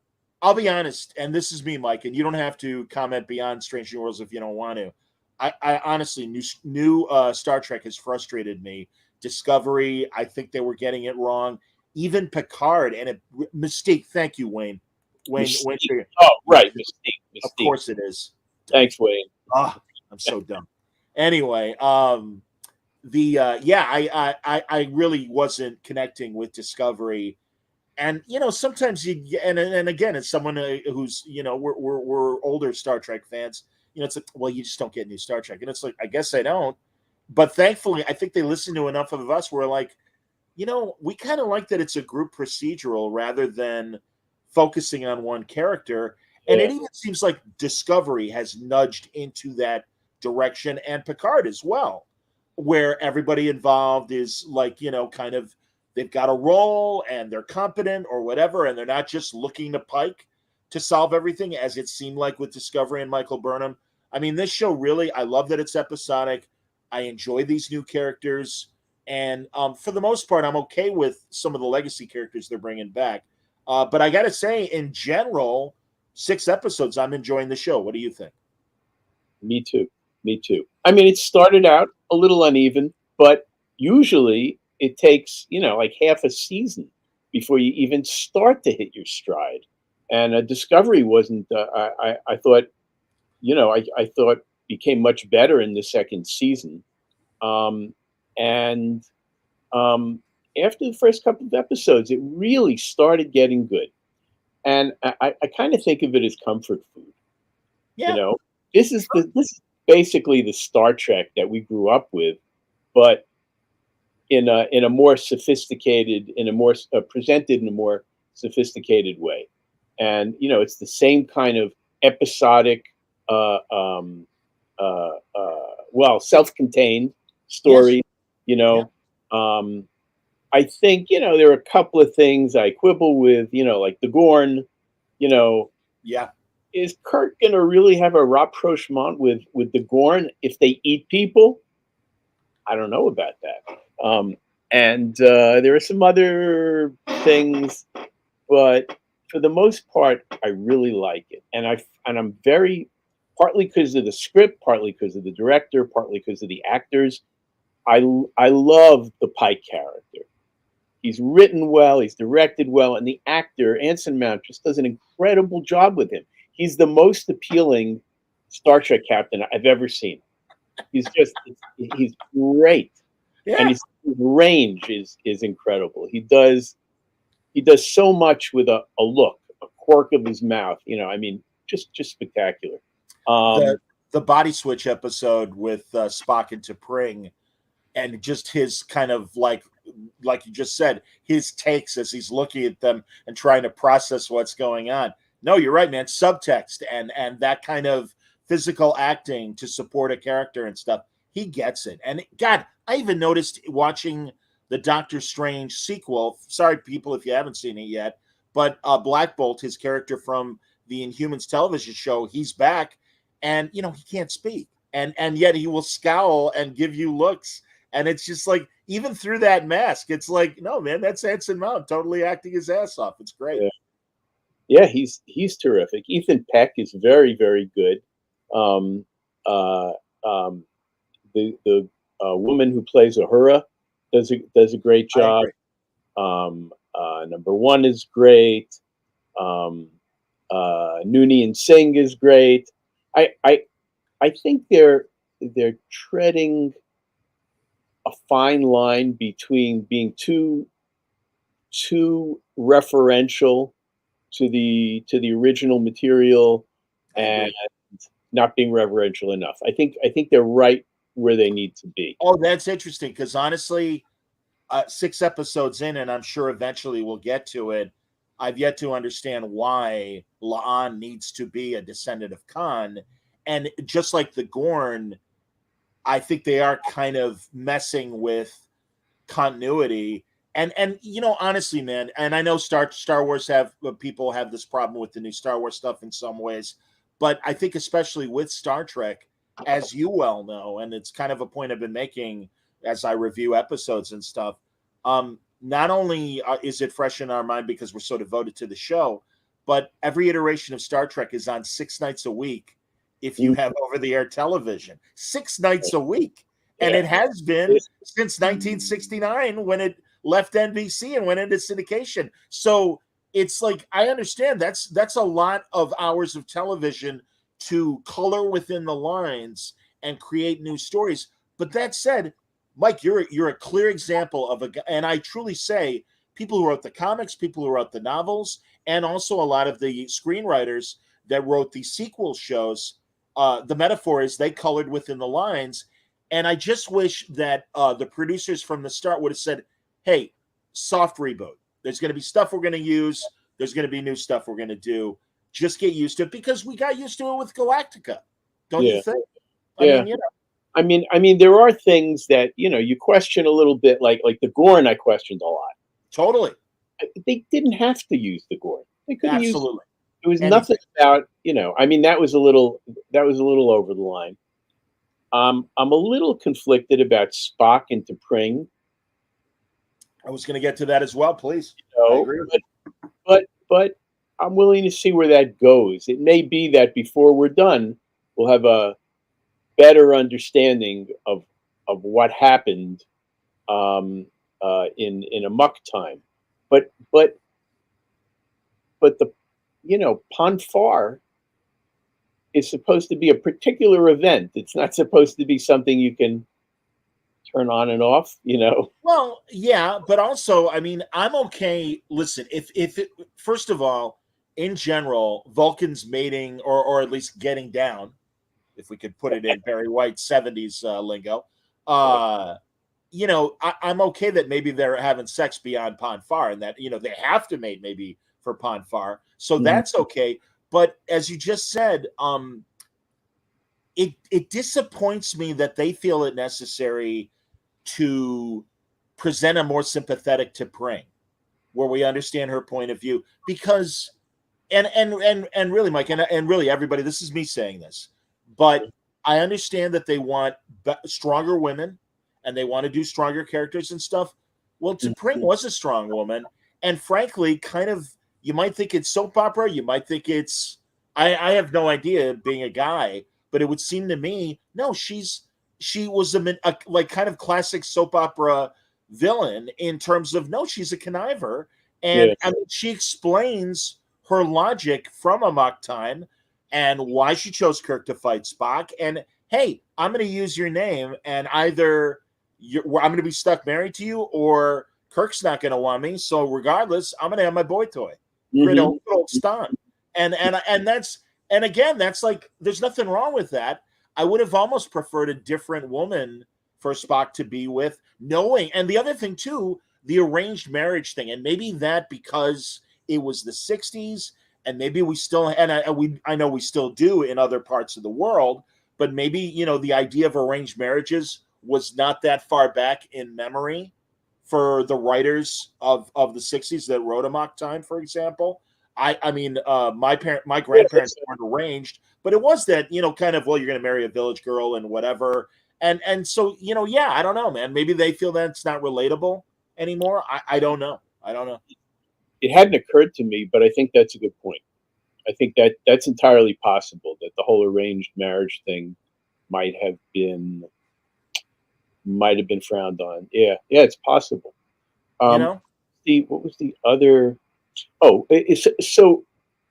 I'll be honest, and this is me, Mike, and you don't have to comment beyond Strange New Worlds if you don't want to. I honestly, new Star Trek has frustrated me. Discovery, I think they were getting it wrong. Even Picard, and a mistake. Thank you, Wayne. Wayne. Oh, right, Mystique. Of course it is. Thanks, Wayne. Ah, I'm so dumb. Anyway, I really wasn't connecting with Discovery, and sometimes you and again, as someone who's we're older Star Trek fans, it's like, well, you just don't get new Star Trek, and it's like, I guess I don't, but thankfully I think they listen to enough of us where like, we kind of like that it's a group procedural rather than focusing on one character. And it even seems like Discovery has nudged into that direction, and Picard as well, where everybody involved is like, kind of, they've got a role and they're competent or whatever, and they're not just looking to Pike to solve everything, as it seemed like with Discovery and Michael Burnham. I mean, this show really, I love that it's episodic. I enjoy these new characters. And for the most part, I'm okay with some of the legacy characters they're bringing back. But I got to say, in general, 6 episodes, I'm enjoying the show. What do you think? Me too. I mean, it started out a little uneven, but usually it takes, like half a season before you even start to hit your stride. And Discovery wasn't, I thought, I thought became much better in the second season. And after the first couple of episodes, it really started getting good. And I kind of think of it as comfort food. Yeah. This is basically the Star Trek that we grew up with, but in a more sophisticated, presented in a more sophisticated way. And it's the same kind of episodic, self-contained story. Yes. I think there are a couple of things I quibble with. Like the Gorn. Yeah. Is Kirk gonna really have a rapprochement with the Gorn if they eat people? I don't know about that. And there are some other things, but for the most part, I really like it, and I'm very, partly because of the script, partly because of the director, partly because of the actors. I love the Pike character. He's written well, he's directed well, and the actor Anson Mount just does an incredible job with him. He's the most appealing Star Trek captain I've ever seen. He's great, and his range is incredible. He does so much with a look, a quirk of his mouth. I mean, just spectacular. The body switch episode with Spock and T'Pring, and just his kind of like you just said, his takes as he's looking at them and trying to process what's going on. No, you're right, man. Subtext and that kind of physical acting to support a character and stuff. He gets it. And God, I even noticed watching the Doctor Strange sequel. Sorry, people, if you haven't seen it yet, But Black Bolt, his character from the Inhumans television show, he's back, and he can't speak, and yet he will scowl and give you looks, and it's just like, even through that mask, it's like, no, man, that's Anson Mount totally acting his ass off. It's great. Yeah, he's terrific. Ethan Peck is very, very good. Um, uh, the woman who plays Uhura does a great job. Number one is great. Noonien Singh is great. I think they're treading a fine line between being too referential to the original material and not being reverential enough. I think they're right where they need to be. Oh, that's interesting, because honestly, 6 episodes in, and I'm sure eventually we'll get to it, I've yet to understand why La'an needs to be a descendant of Khan. And just like the Gorn, I think they are kind of messing with continuity. And honestly, man, and I know Star Wars people have this problem with the new Star Wars stuff in some ways, but I think especially with Star Trek, as you well know, and it's kind of a point I've been making as I review episodes and stuff, not only is it fresh in our mind because we're so devoted to the show, but every iteration of Star Trek is on 6 nights a week if you have over-the-air television. 6 nights a week. And it has been since 1969 when it left NBC and went into syndication. So it's like, I understand that's a lot of hours of television to color within the lines and create new stories. But that said, Mike, you're a clear example of and I truly say, people who wrote the comics, people who wrote the novels, and also a lot of the screenwriters that wrote the sequel shows, the metaphor is they colored within the lines. And I just wish that the producers from the start would have said, hey, soft reboot. There's going to be stuff we're going to use. There's going to be new stuff we're going to do. Just get used to it, because we got used to it with Galactica. Don't you think? I mean, there are things that, you question a little bit, like the Gorn I questioned a lot. Totally. They didn't have to use the Gorn. They could have used Absolutely. It was nothing about, I mean, that was a little over the line. I'm a little conflicted about Spock and T'Pring. I was going to get to that as well, please. I agree with but I'm willing to see where that goes. It may be that before we're done, we'll have a better understanding of what happened in Amok time. But the Ponfar is supposed to be a particular event. It's not supposed to be something you can turn on and off, Well, yeah, but also, I mean, I'm okay. Listen, if it, first of all, in general, Vulcans mating or at least getting down, if we could put it in Barry White 70s lingo, I'm okay that maybe they're having sex beyond Ponfar, and that they have to mate maybe for Ponfar, so that's okay. But as you just said, it disappoints me that they feel it necessary to present a more sympathetic T'Pring, where we understand her point of view, because and really, Mike, and really everybody, this is me saying this, but I understand that they want stronger women and they want to do stronger characters and stuff. Well, T'Pring was a strong woman, and frankly, kind of, you might think it's soap opera, you might think it's I have no idea, being a guy, but it would seem to me, no, she was a like kind of classic soap opera villain in terms of, no, she's a conniver, and I mean, she explains her logic from Amok time and why she chose Kirk to fight Spock. And hey, I'm going to use your name, and either I'm going to be stuck married to you, or Kirk's not going to want me. So regardless, I'm going to have my boy toy, good old Stan. And that's, and again, that's like, there's nothing wrong with that. I would have almost preferred a different woman for Spock to be with, knowing, and the other thing too, the arranged marriage thing, and maybe that because it was the 60s, and maybe we still, and I know we still do in other parts of the world, but maybe, the idea of arranged marriages was not that far back in memory for the writers of the '60s that wrote Amok Time, for example. I mean, my grandparents weren't arranged, but it was that, kind of, well, you're going to marry a village girl and whatever, and so, yeah, I don't know, man. Maybe they feel that it's not relatable anymore. I don't know. I don't know. It hadn't occurred to me, but I think that's a good point. I think that's entirely possible, that the whole arranged marriage thing might have been frowned on. Yeah, it's possible. You Um, know? what was the other? Oh, so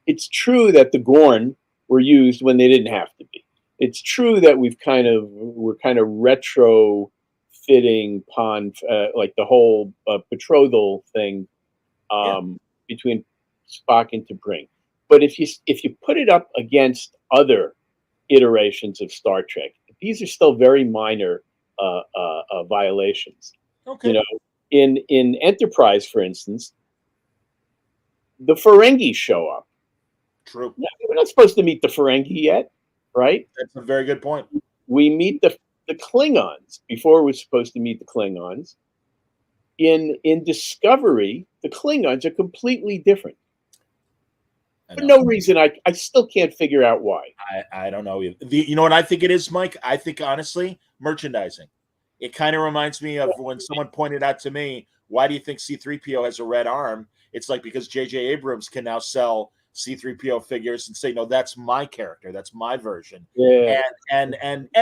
it's true that the Gorn were used when they didn't have to be. It's true that we're kind of retro fitting like the whole betrothal thing Yeah. between Spock and T'Pring. But if you put it up against other iterations of Star Trek, these are still very minor violations. You Okay. know, in Enterprise, for instance, the Ferengi show up. True. Yeah, we're not supposed to meet the Ferengi yet, right? That's a very good point. We meet the Klingons before we're supposed to meet the Klingons. In Discovery, the Klingons are completely different. I For know. no reason I still can't figure out why. I don't know either. You know what I think it is, Mike? I think, honestly, merchandising. It kind of reminds me of when someone pointed out to me, why do you think C3PO has a red arm? It's like, because J.J. Abrams can now sell C3PO figures and say, no, that's my character, that's my version. Yeah, And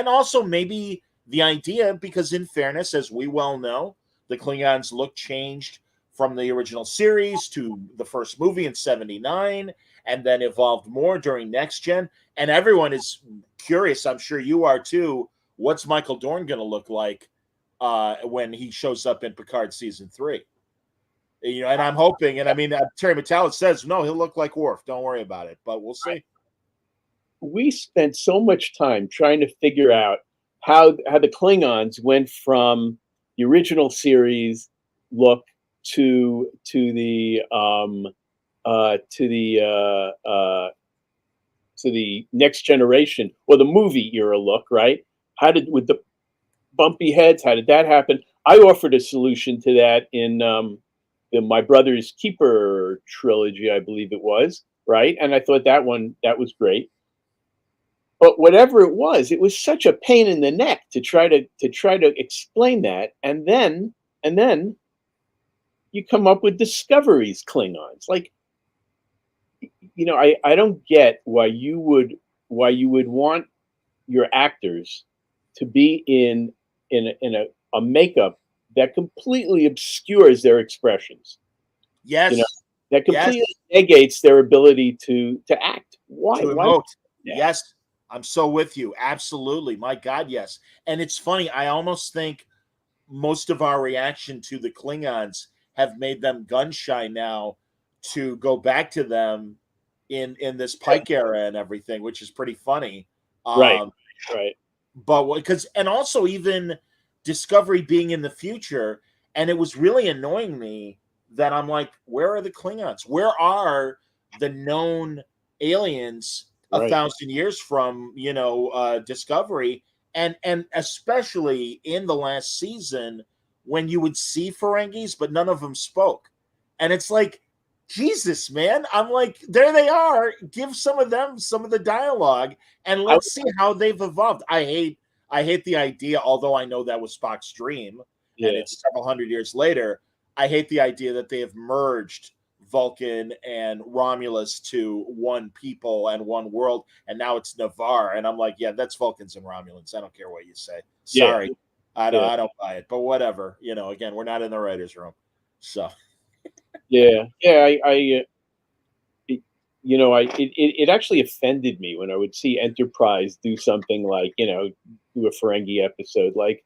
also maybe the idea, because in fairness, as we well know, the Klingons look changed from the original series to the first movie in '79, and then evolved more during Next Gen. And everyone is curious, I'm sure you are too, what's Michael Dorn going to look like when he shows up in Picard season 3? And I'm hoping, and I mean, Terry Matalas says, no, he'll look like Worf. Don't worry about it, but we'll see. we spent so much time trying to figure out how the Klingons went from the original series look to the uh, to the to the Next Generation or the movie era look, right? How did with the bumpy heads? How did that happen? I offered a solution to that in My Brother's Keeper trilogy, I believe it was, right? And I thought that was great. But whatever it was such a pain in the neck to try to explain that, and then you come up with Discovery's Klingons. Like, I don't get why you would want your actors to be in a makeup that completely obscures their expressions. You know, Yes, that yes, completely negates their ability to act. Why? to Why? emote. Yeah. Yes, I'm so with you. Absolutely. My God, yes. And it's funny, I almost think most of our reaction to the Klingons have made them gun shy now to go back to them in this Pike era and everything, which is pretty funny. Right. Um, Right. but because, and also, even Discovery being in the future, and it was really annoying me that I'm like, where are the Klingons? Where are the known aliens a Right. thousand years from Discovery? And especially in the last season, when you would see Ferengis but none of them spoke, and it's like, Jesus, man, I'm like, there they are, give some of them some of the dialogue, and I, let's see how they've evolved. I hate the idea, although I know that was Spock's dream and yeah. it's several hundred years later. I hate the idea that they have merged Vulcan and Romulus to one people and one world, and now it's Navarre. And I'm like, yeah, that's Vulcans and Romulans. I don't care what you say. Yeah. Sorry. I don't Yeah. I don't buy it. But whatever. Again, we're not in the writer's room. So Yeah. Yeah. It, it actually offended me when I would see Enterprise do something like, do a Ferengi episode. Like,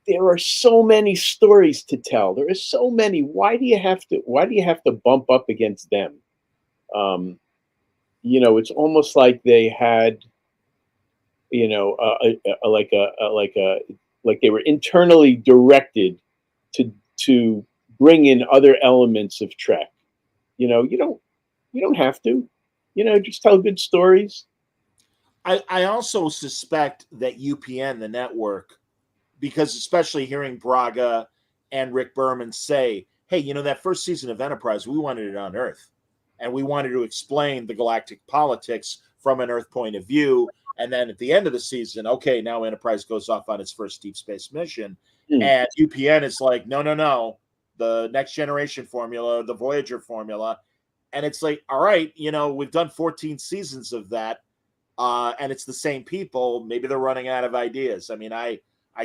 there are so many stories to tell. There are so many. Why do you have to bump up against them? Um, it's almost like they had, like they were internally directed to bring in other elements of Trek. You don't have to. Just tell good stories. I also suspect that UPN, the network, because especially hearing Braga and Rick Berman say, hey, that first season of Enterprise, we wanted it on Earth. And we wanted to explain the galactic politics from an Earth point of view. And then at the end of the season, okay, now Enterprise goes off on its first deep space mission. And UPN is like, no, the Next Generation formula, the Voyager formula. And it's like, all right, we've done 14 seasons of that. And it's the same people. Maybe they're running out of ideas. I mean, I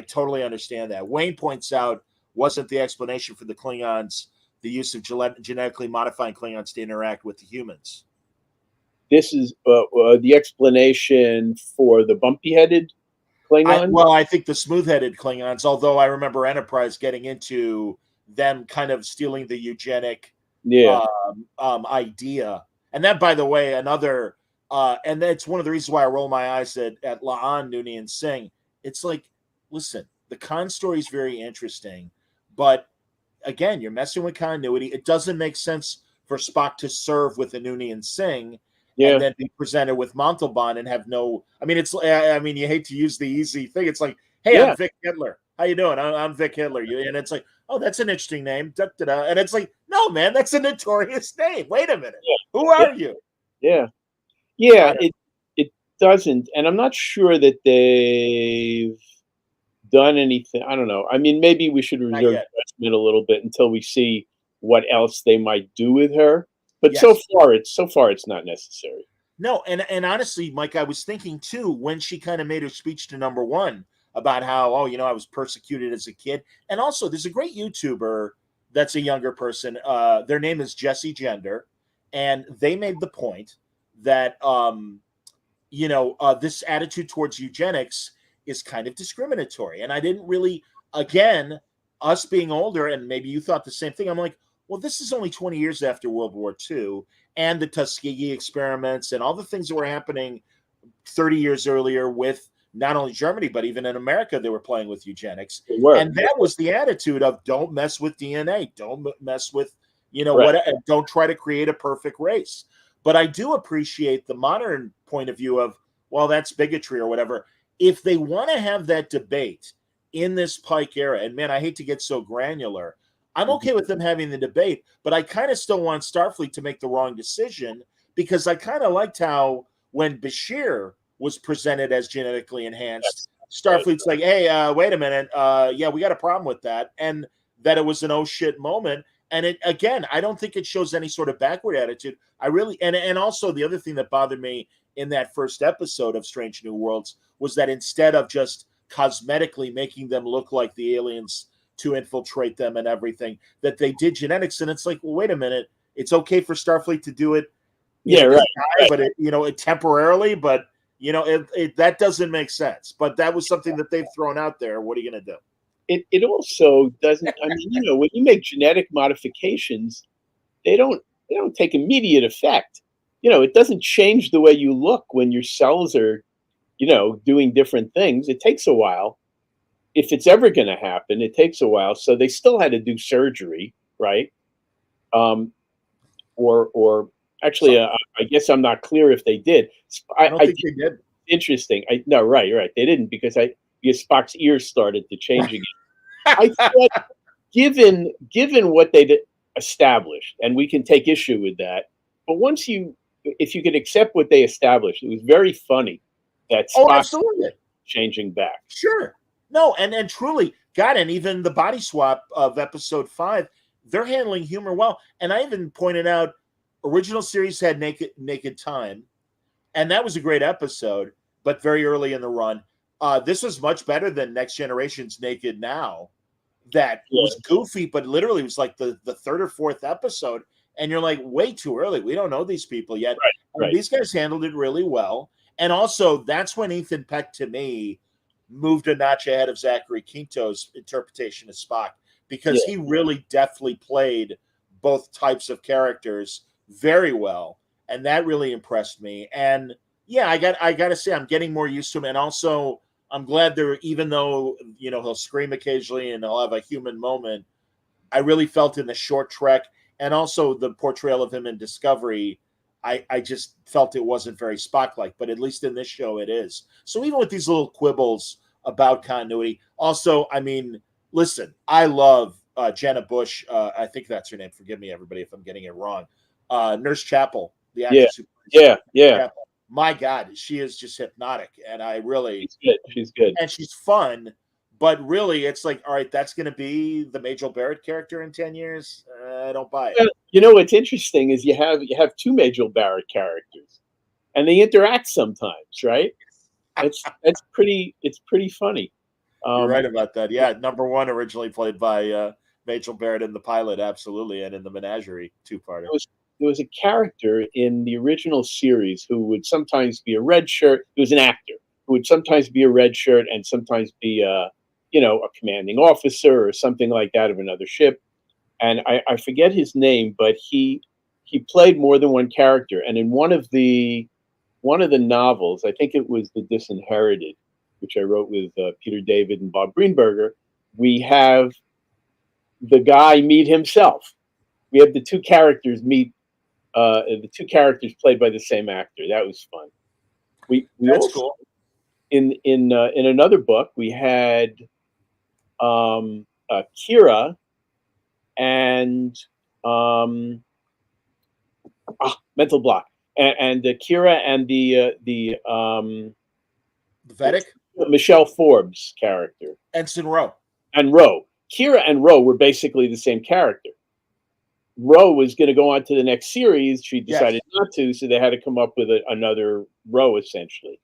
totally understand that. Wayne points out, wasn't the explanation for the Klingons the use of genetically modifying Klingons to interact with the humans? This is the explanation for the bumpy-headed Klingon? I think the smooth-headed Klingons, although I remember Enterprise getting into them kind of stealing the eugenic idea. And that, by the way, another, and that's one of the reasons why I roll my eyes at La'an, Noonien, and Singh. It's like, listen, the Khan story is very interesting, but again, you're messing with continuity. It doesn't make sense for Spock to serve with a Noonien Singh and then be presented with Montalban and have no. I mean, you hate to use the easy thing. It's like, hey, I'm Vic Hitler. How you doing? I'm Vic Hitler. And it's like, oh, that's an interesting name. Da-da-da. And it's like, no, man, that's a notorious name. Wait a minute. Who are you? Yeah. It doesn't, and I'm not sure that they've done anything. I don't know. I mean, maybe we should reserve judgment a little bit until we see what else they might do with her. But so far it's not necessary. No, and honestly, Mike, I was thinking too when she kind of made her speech to Number One about how, I was persecuted as a kid, and also there's a great YouTuber that's a younger person. Their name is Jesse Gender, and they made the point that this attitude towards eugenics is kind of discriminatory, and I didn't really, again, us being older, and maybe you thought the same thing. I'm like, well, this is only 20 years after World War II and the Tuskegee experiments and all the things that were happening 30 years earlier with not only Germany, but even in America, they were playing with eugenics. And that was the attitude of don't mess with DNA. Don't mess with, don't try to create a perfect race. But I do appreciate the modern point of view of, well, that's bigotry or whatever. If they want to have that debate in this Pike era, and man, I hate to get so granular, I'm okay with them having the debate, but I kind of still want Starfleet to make the wrong decision because I kind of liked how when Bashir was presented as genetically enhanced, Starfleet's like, hey, wait a minute. We got a problem with that. And that it was an oh shit moment. And it, again, I don't think it shows any sort of backward attitude. I really, and also the other thing that bothered me in that first episode of Strange New Worlds was that instead of just cosmetically making them look like the aliens to infiltrate them and everything, that they did genetics. And it's like, well, wait a minute. It's okay for Starfleet to do it. But it temporarily, but that doesn't make sense. But that was something that they've thrown out there. What are you going to do? It also doesn't. I mean, when you make genetic modifications, they don't take immediate effect. It doesn't change the way you look when your cells are, doing different things. It takes a while. If it's ever going to happen, it takes a while. So they still had to do surgery, right? Or actually, I guess I'm not clear if they did. I don't think they did. Interesting. No, right. They didn't because Spock's ears started to change again. I thought, given what they established, and we can take issue with that, but if you could accept what they established, it was very funny that Spock changing back. Sure. No, and truly, God, and even the body swap of episode 5, they're handling humor well. And I even pointed out, original series had Naked Time, and that was a great episode, but very early in the run. This was much better than Next Generation's Naked Now. That was goofy, but literally was like the third or fourth episode, and you're like, way too early. We don't know these people yet. Right. These guys handled it really well. And also, that's when Ethan Peck, to me, moved a notch ahead of Zachary Quinto's interpretation of Spock, because he really deftly played both types of characters very well, and that really impressed me. And I got to say, I'm getting more used to him, and also I'm glad even though he'll scream occasionally and he'll have a human moment, I really felt in the short trek and also the portrayal of him in Discovery, I just felt it wasn't very Spock-like, but at least in this show it is. So even with these little quibbles about continuity, also, I mean, listen, I love Jenna Bush. I think that's her name. Forgive me, everybody, if I'm getting it wrong. Nurse Chapel, the Yeah, actress who yeah. Chapel. My God, she is just hypnotic, and I really She's good. She's good. and she's fun. But really, it's like, all right, that's going to be the Majel Barrett character in 10 years. I don't buy it. Well, you know what's interesting is you have two Majel Barrett characters, and they interact sometimes, right? It's pretty funny. You're Um, right about that. Yeah, number one originally played by Majel Barrett in the pilot, absolutely, and in the Menagerie two-parter. there was a character in the original series who would sometimes be a red shirt. He was an actor who would sometimes be a red shirt and sometimes be a commanding officer or something like that of another ship. And I forget his name, but he played more than one character. And in one of the novels, I think it was The Disinherited, which I wrote with Peter David and Bob Greenberger, we have the guy meet himself. We have the two characters meet the two characters played by the same actor. That was fun. We That's also cool. in another book we had Kira and um, mental block and Kira and The Vedic, Michelle Forbes character Ensign Rowe. and Roe. Kira and Roe were basically the same character. Roe was going to go on to the next series. She Yes. decided not to, so they had to come up with another Roe. Essentially,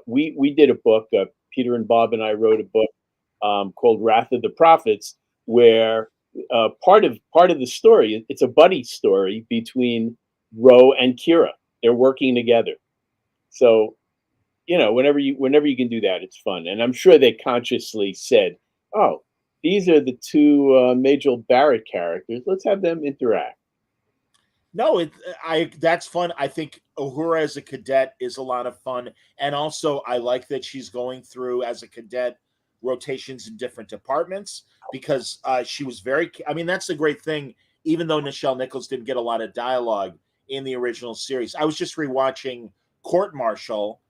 we did a book. Peter and Bob and I wrote a book called Wrath of the Prophets, where part of the story, it's a buddy story between Roe and Kira. They're working together. So, whenever you can do that, it's fun. And I'm sure they consciously said, "Oh, these are the two Majel Barrett characters. Let's have them interact." No, that's fun. I think Uhura as a cadet is a lot of fun, and also I like that she's going through as a cadet rotations in different departments because she was very. I mean, that's the great thing. Even though Nichelle Nichols didn't get a lot of dialogue in the original series, I was just rewatching Court Martial,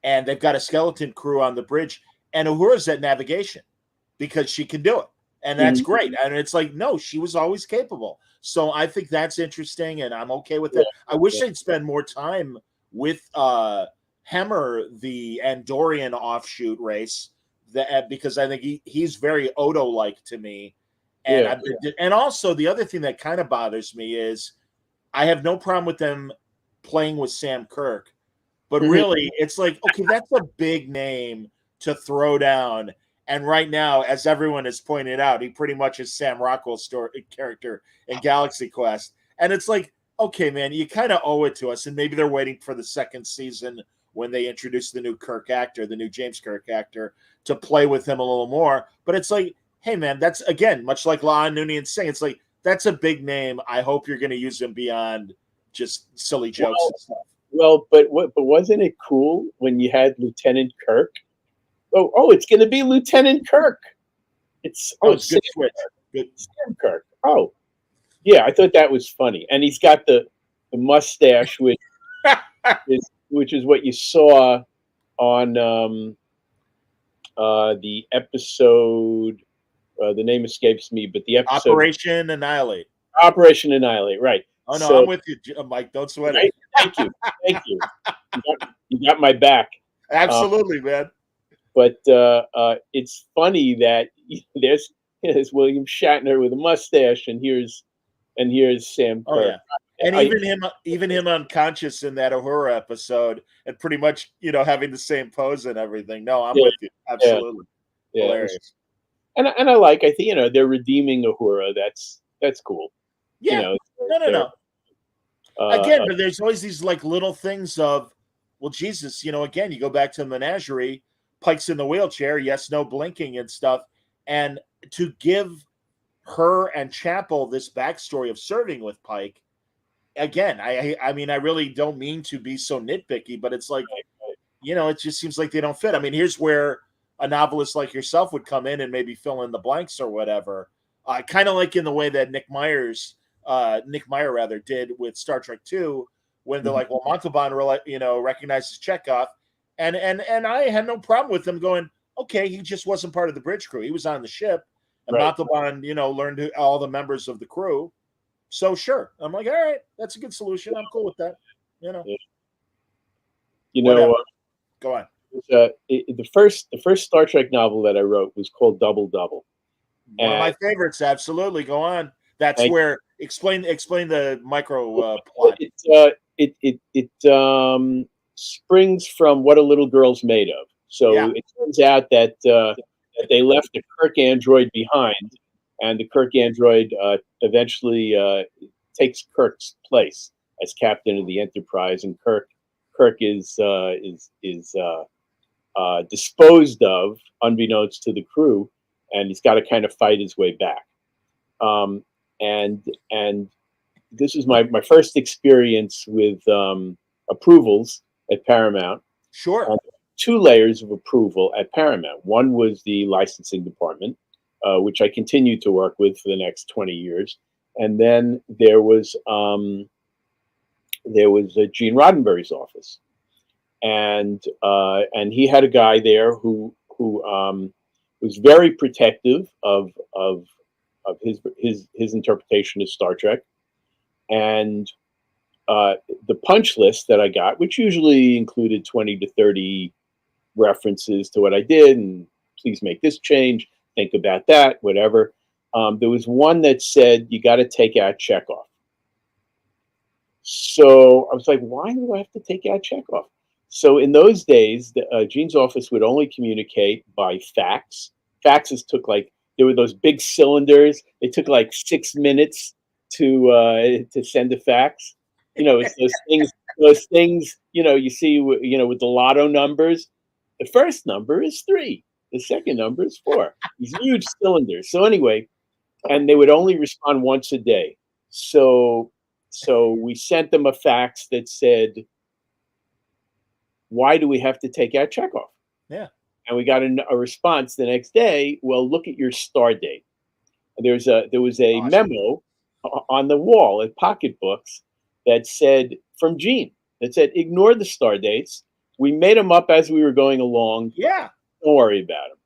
and they've got a skeleton crew on the bridge, and Uhura's at navigation because she can do it. And that's Mhm. great. And it's like, no, she was always capable. So I think that's interesting, and I'm okay with that. I wish Yeah. they'd spend more time with Hemmer, the Andorian offshoot race, because I think he's very Odo-like to me. And Yeah. and also the other thing that kind of bothers me is I have no problem with them playing with Sam Kirk, but Mhm. really, it's like, okay, that's a big name to throw down. And right now, as everyone has pointed out, he pretty much is Sam Rockwell's character in Galaxy Quest. And it's like, okay, man, you kind of owe it to us. And maybe they're waiting for the second season when they introduce the new Kirk actor, the new James Kirk actor, to play with him a little more. But it's like, hey, man, that's, again, much like La Nooney and Singh, it's like, that's a big name. I hope you're going to use him beyond just silly jokes and stuff. Well, but wasn't it cool when you had Lieutenant Kirk? It's going to be Lieutenant Kirk. That was a Sam, good switch. Good. Sam Kirk. Oh, yeah, I thought that was funny. And he's got the mustache, which is what you saw on the episode. The name escapes me, but the episode Operation Annihilate. Operation Annihilate. Right. Oh no, So, I'm with you, Mike. Don't sweat it. right? Thank you, thank you. You got my back. Absolutely, man. But it's funny that there's William Shatner with a mustache, and here's Sam Kirk. Oh yeah, and even him unconscious in that Uhura episode, and pretty much having the same pose and everything. No, I'm Yeah, with you. Absolutely, yeah. hilarious. And I think they're redeeming Uhura. That's cool. Yeah, no. Again, but there's always these like little things of, well, Jesus, again, you go back to the Menagerie, Pike's in the wheelchair, yes, no blinking and stuff, and to give her and Chapel this backstory of serving with Pike. Again, I mean, I really don't mean to be so nitpicky, but it's like, it just seems like they don't fit. I mean, here's where a novelist like yourself would come in and maybe fill in the blanks or whatever. Kind of like in the way that Nick Meyer rather did with Star Trek II, when they're like, well, Montalban, recognizes Chekhov, and I had no problem with them going, okay, he just wasn't part of the bridge crew. He was on the ship, and Right. Montalban, learned all the members of the crew. So sure, I'm like, all right, that's a good solution. I'm cool with that. Yeah. You know, Whatever. Go on. the first Star Trek novel that I wrote was called Double Double. One of And my favorites. Absolutely. Go on. That's thank where explain the micro Well, plot. it springs from What a Little Girl's Made of. So Yeah. it turns out that they left a Kirk android behind, and the Kirk android eventually takes Kirk's place as captain of the Enterprise, and Kirk is disposed of, unbeknownst to the crew, and he's got to kind of fight his way back. Um, and this is my first experience with approvals at Paramount. Sure. 2 layers of approval at Paramount. One was the licensing department, which I continued to work with for the next 20 years, and then there was Gene Roddenberry's office, and he had a guy there who was very protective of his interpretation of Star Trek. And the punch list that I got, which usually included 20 to 30 references to what I did, and please make this change, think about that, whatever. There was one that said, you got to take out Chekhov. So I was like, why do I have to take out Chekhov? So in those days, Gene's office would only communicate by fax. Faxes took there were those big cylinders. It took 6 minutes to send a fax. It's those things, you see, with the lotto numbers. The first number is 3. The second number is 4. These huge cylinders. So anyway, and they would only respond once a day. So we sent them a fax that said, why do we have to take out Chekhov? Yeah. And we got a response the next day. Well, look at your star date. There was a Awesome. memo on the wall at Pocketbooks that said, from Gene, that said, ignore the star dates. We made them up as we were going along. Yeah. Don't worry about them.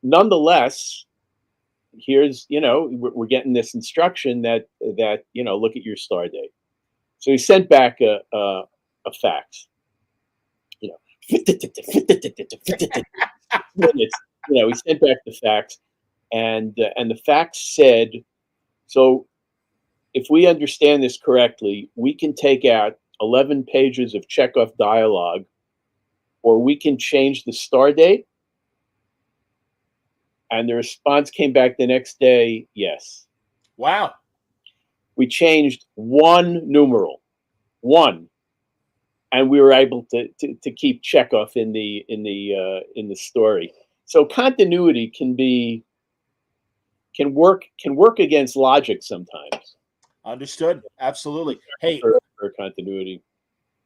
Nonetheless, here's, we're getting this instruction that look at your star date. So he sent back a fax. Minutes. He sent back the fax, and the fax said, so if we understand this correctly, we can take out 11 pages of Chekhov dialogue, or we can change the star date. And the response came back the next day, yes. Wow. We changed one numeral, one, and we were able to keep Chekhov in the story. So continuity can work against logic sometimes. Understood. Absolutely. Hey, for continuity.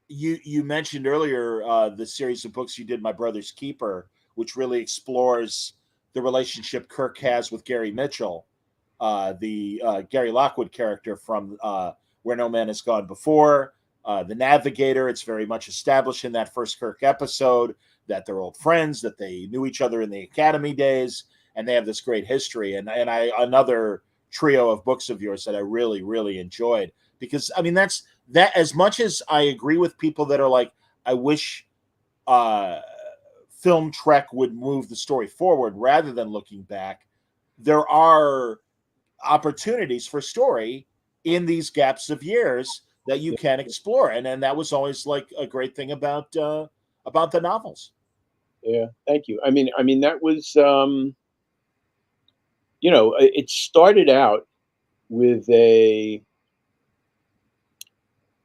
You mentioned earlier the series of books you did, My Brother's Keeper, which really explores the relationship Kirk has with Gary Mitchell, the Gary Lockwood character from Where No Man Has Gone Before, the Navigator. It's very much established in that first Kirk episode that they're old friends, that they knew each other in the academy days, and they have this great history. And another trio of books of yours that I really, really enjoyed, because I mean that as much as I agree with people that are like, I wish film Trek would move the story forward rather than looking back, there are opportunities for story in these gaps of years that you can explore, and that was always like a great thing about the novels. Yeah, thank you. I mean that was it started out with I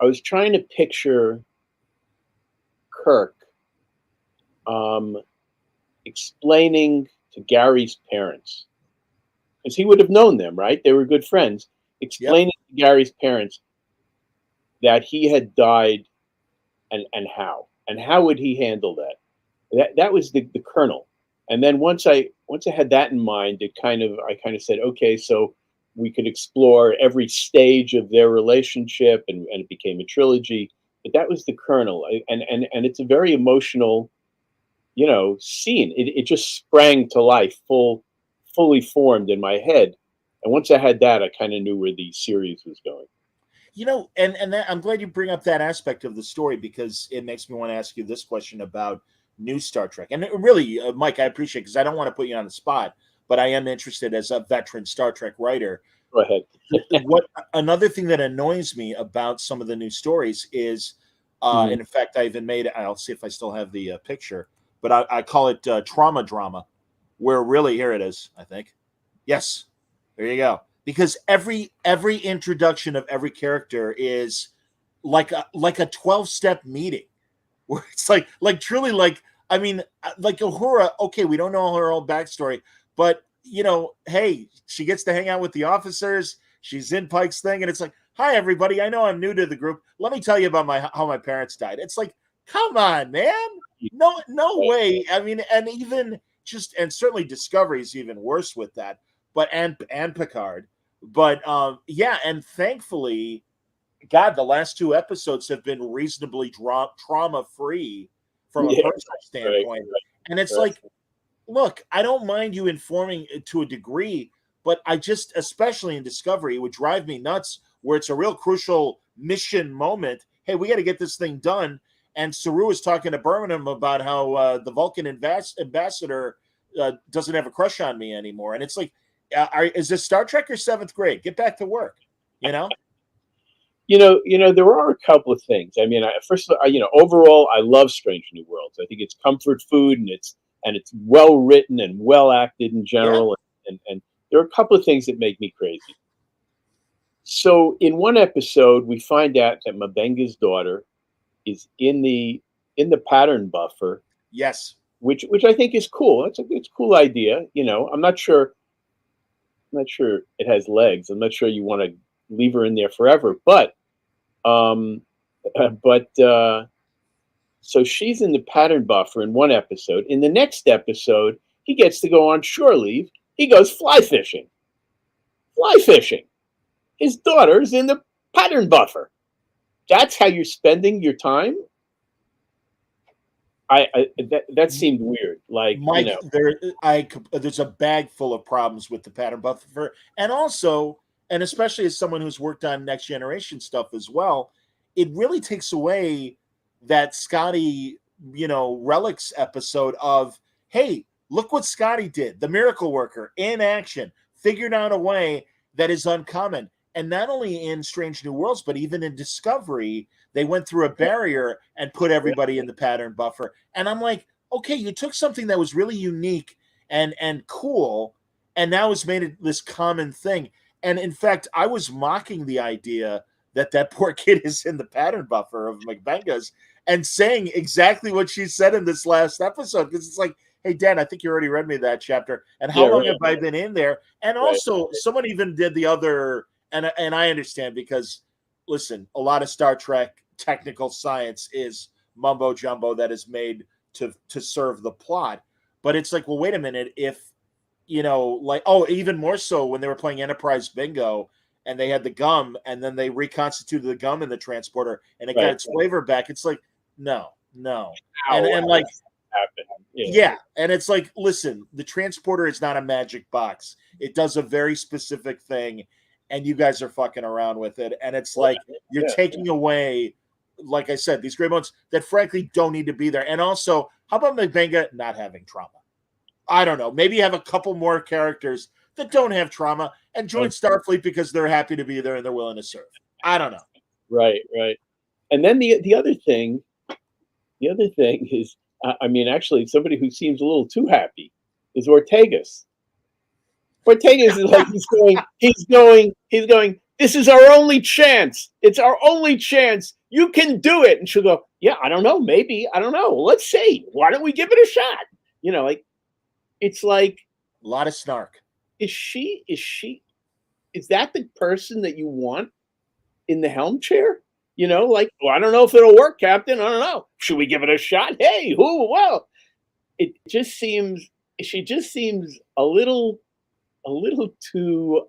was trying to picture Kirk explaining to Gary's parents, because he would have known them, right? They were good friends. Explaining to Gary's parents that he had died, and how would he handle that? That was the kernel. And then once I had that in mind, I kind of said, okay, so we could explore every stage of their relationship, and it became a trilogy. But that was the kernel, and it's a very emotional, scene. It just sprang to life, full fully formed in my head. And once I had that, I kind of knew where the series was going. I'm glad you bring up that aspect of the story, because it makes me want to ask you this question about new Star Trek. And really, Mike, I appreciate, because I don't want to put you on the spot, but I am interested as a veteran Star Trek writer. Go ahead. What another thing that annoys me about some of the new stories is, Mhm. and in fact, I even made it. I'll see if I still have the picture, but I call it trauma drama, where really, here it is. I think, yes, there you go. Because every introduction of every character is like a 12-step meeting, where it's like truly, like, I mean, like Uhura. Okay, we don't know her own backstory, but hey, she gets to hang out with the officers. She's in Pike's thing, and it's like, hi everybody, I know I'm new to the group. Let me tell you about how my parents died. It's like, come on, man. No Right. way. I mean, and even just, and certainly Discovery is even worse with that. But and Picard. But yeah, and thankfully, God, the last two episodes have been reasonably trauma free from a Yeah. personal Right. standpoint. And it's Right. like, look, I don't mind you informing to a degree, but I just, especially in Discovery, it would drive me nuts where it's a real crucial mission moment. Hey, we got to get this thing done. And Saru is talking to Birmingham about how the Vulcan ambassador doesn't have a crush on me anymore. And it's like, is this Star Trek or seventh grade? Get back to work, you know? There are a couple of things. I mean, first of all, overall, I love Strange New Worlds. I think it's comfort food, and it's well written and well acted in Yeah. general. And there are a couple of things that make me crazy. So in one episode, we find out that Mabenga's daughter is in the pattern buffer, Yes. which I think is cool. It's a cool idea. I'm not sure it has legs. I'm not sure you want to leave her in there forever, but um, but so she's in the pattern buffer in one episode. In the next episode, he gets to go on shore leave. He goes fly fishing. Fly fishing. His daughter's in the pattern buffer. That's how you're spending your time. That seemed weird. Like Mike, there's a bag full of problems with the pattern buffer, and also, and especially as someone who's worked on next generation stuff as well, it really takes away that Scotty, relics episode of, hey, look what Scotty did, the miracle worker in action, figured out a way that is uncommon, and not only in Strange New Worlds, but even in Discovery, they went through a barrier and put everybody in the pattern buffer, and I'm like, okay, you took something that was really unique and cool, and now it's made it this common thing. And in fact, I was mocking the idea that poor kid is in the pattern buffer of McBenga's, and saying exactly what she said in this last episode, because it's like, hey Dan, I think you already read me that chapter, and yeah, how long right, have I been in there? And right, also, someone even did the other, and I understand, because listen, a lot of Star Trek technical science is mumbo jumbo that is made to serve the plot. But it's like, well, wait a minute, if like, oh, even more so when they were playing Enterprise Bingo and they had the gum, and then they reconstituted the gum in the transporter and it got right. its flavor back. It's like, no. and How and like, happened? Yeah, yeah, and it's like, listen, the transporter is not a magic box. It does a very specific thing, and you guys are fucking around with it. And it's like, you're yeah. taking away, like I said, these great moments that frankly don't need to be there. And also, how about M'Benga not having trauma? I don't know. Maybe have a couple more characters that don't have trauma and join Okay. Starfleet because they're happy to be there and they're willing to serve. I don't know. Right, right. And then the other thing is, I mean, actually, somebody who seems a little too happy is Ortegas. Ortegas is like he's going. This is our only chance. It's our only chance. You can do it. And she'll go, yeah, I don't know, maybe, I don't know. Let's see. Why don't we give it a shot? Like it's like, A lot of snark. is that the person that you want in the helm chair? Like, well, I don't know if it'll work, Captain. I don't know. Should we give it a shot? Hey, who? Well, it just seems she just seems a little too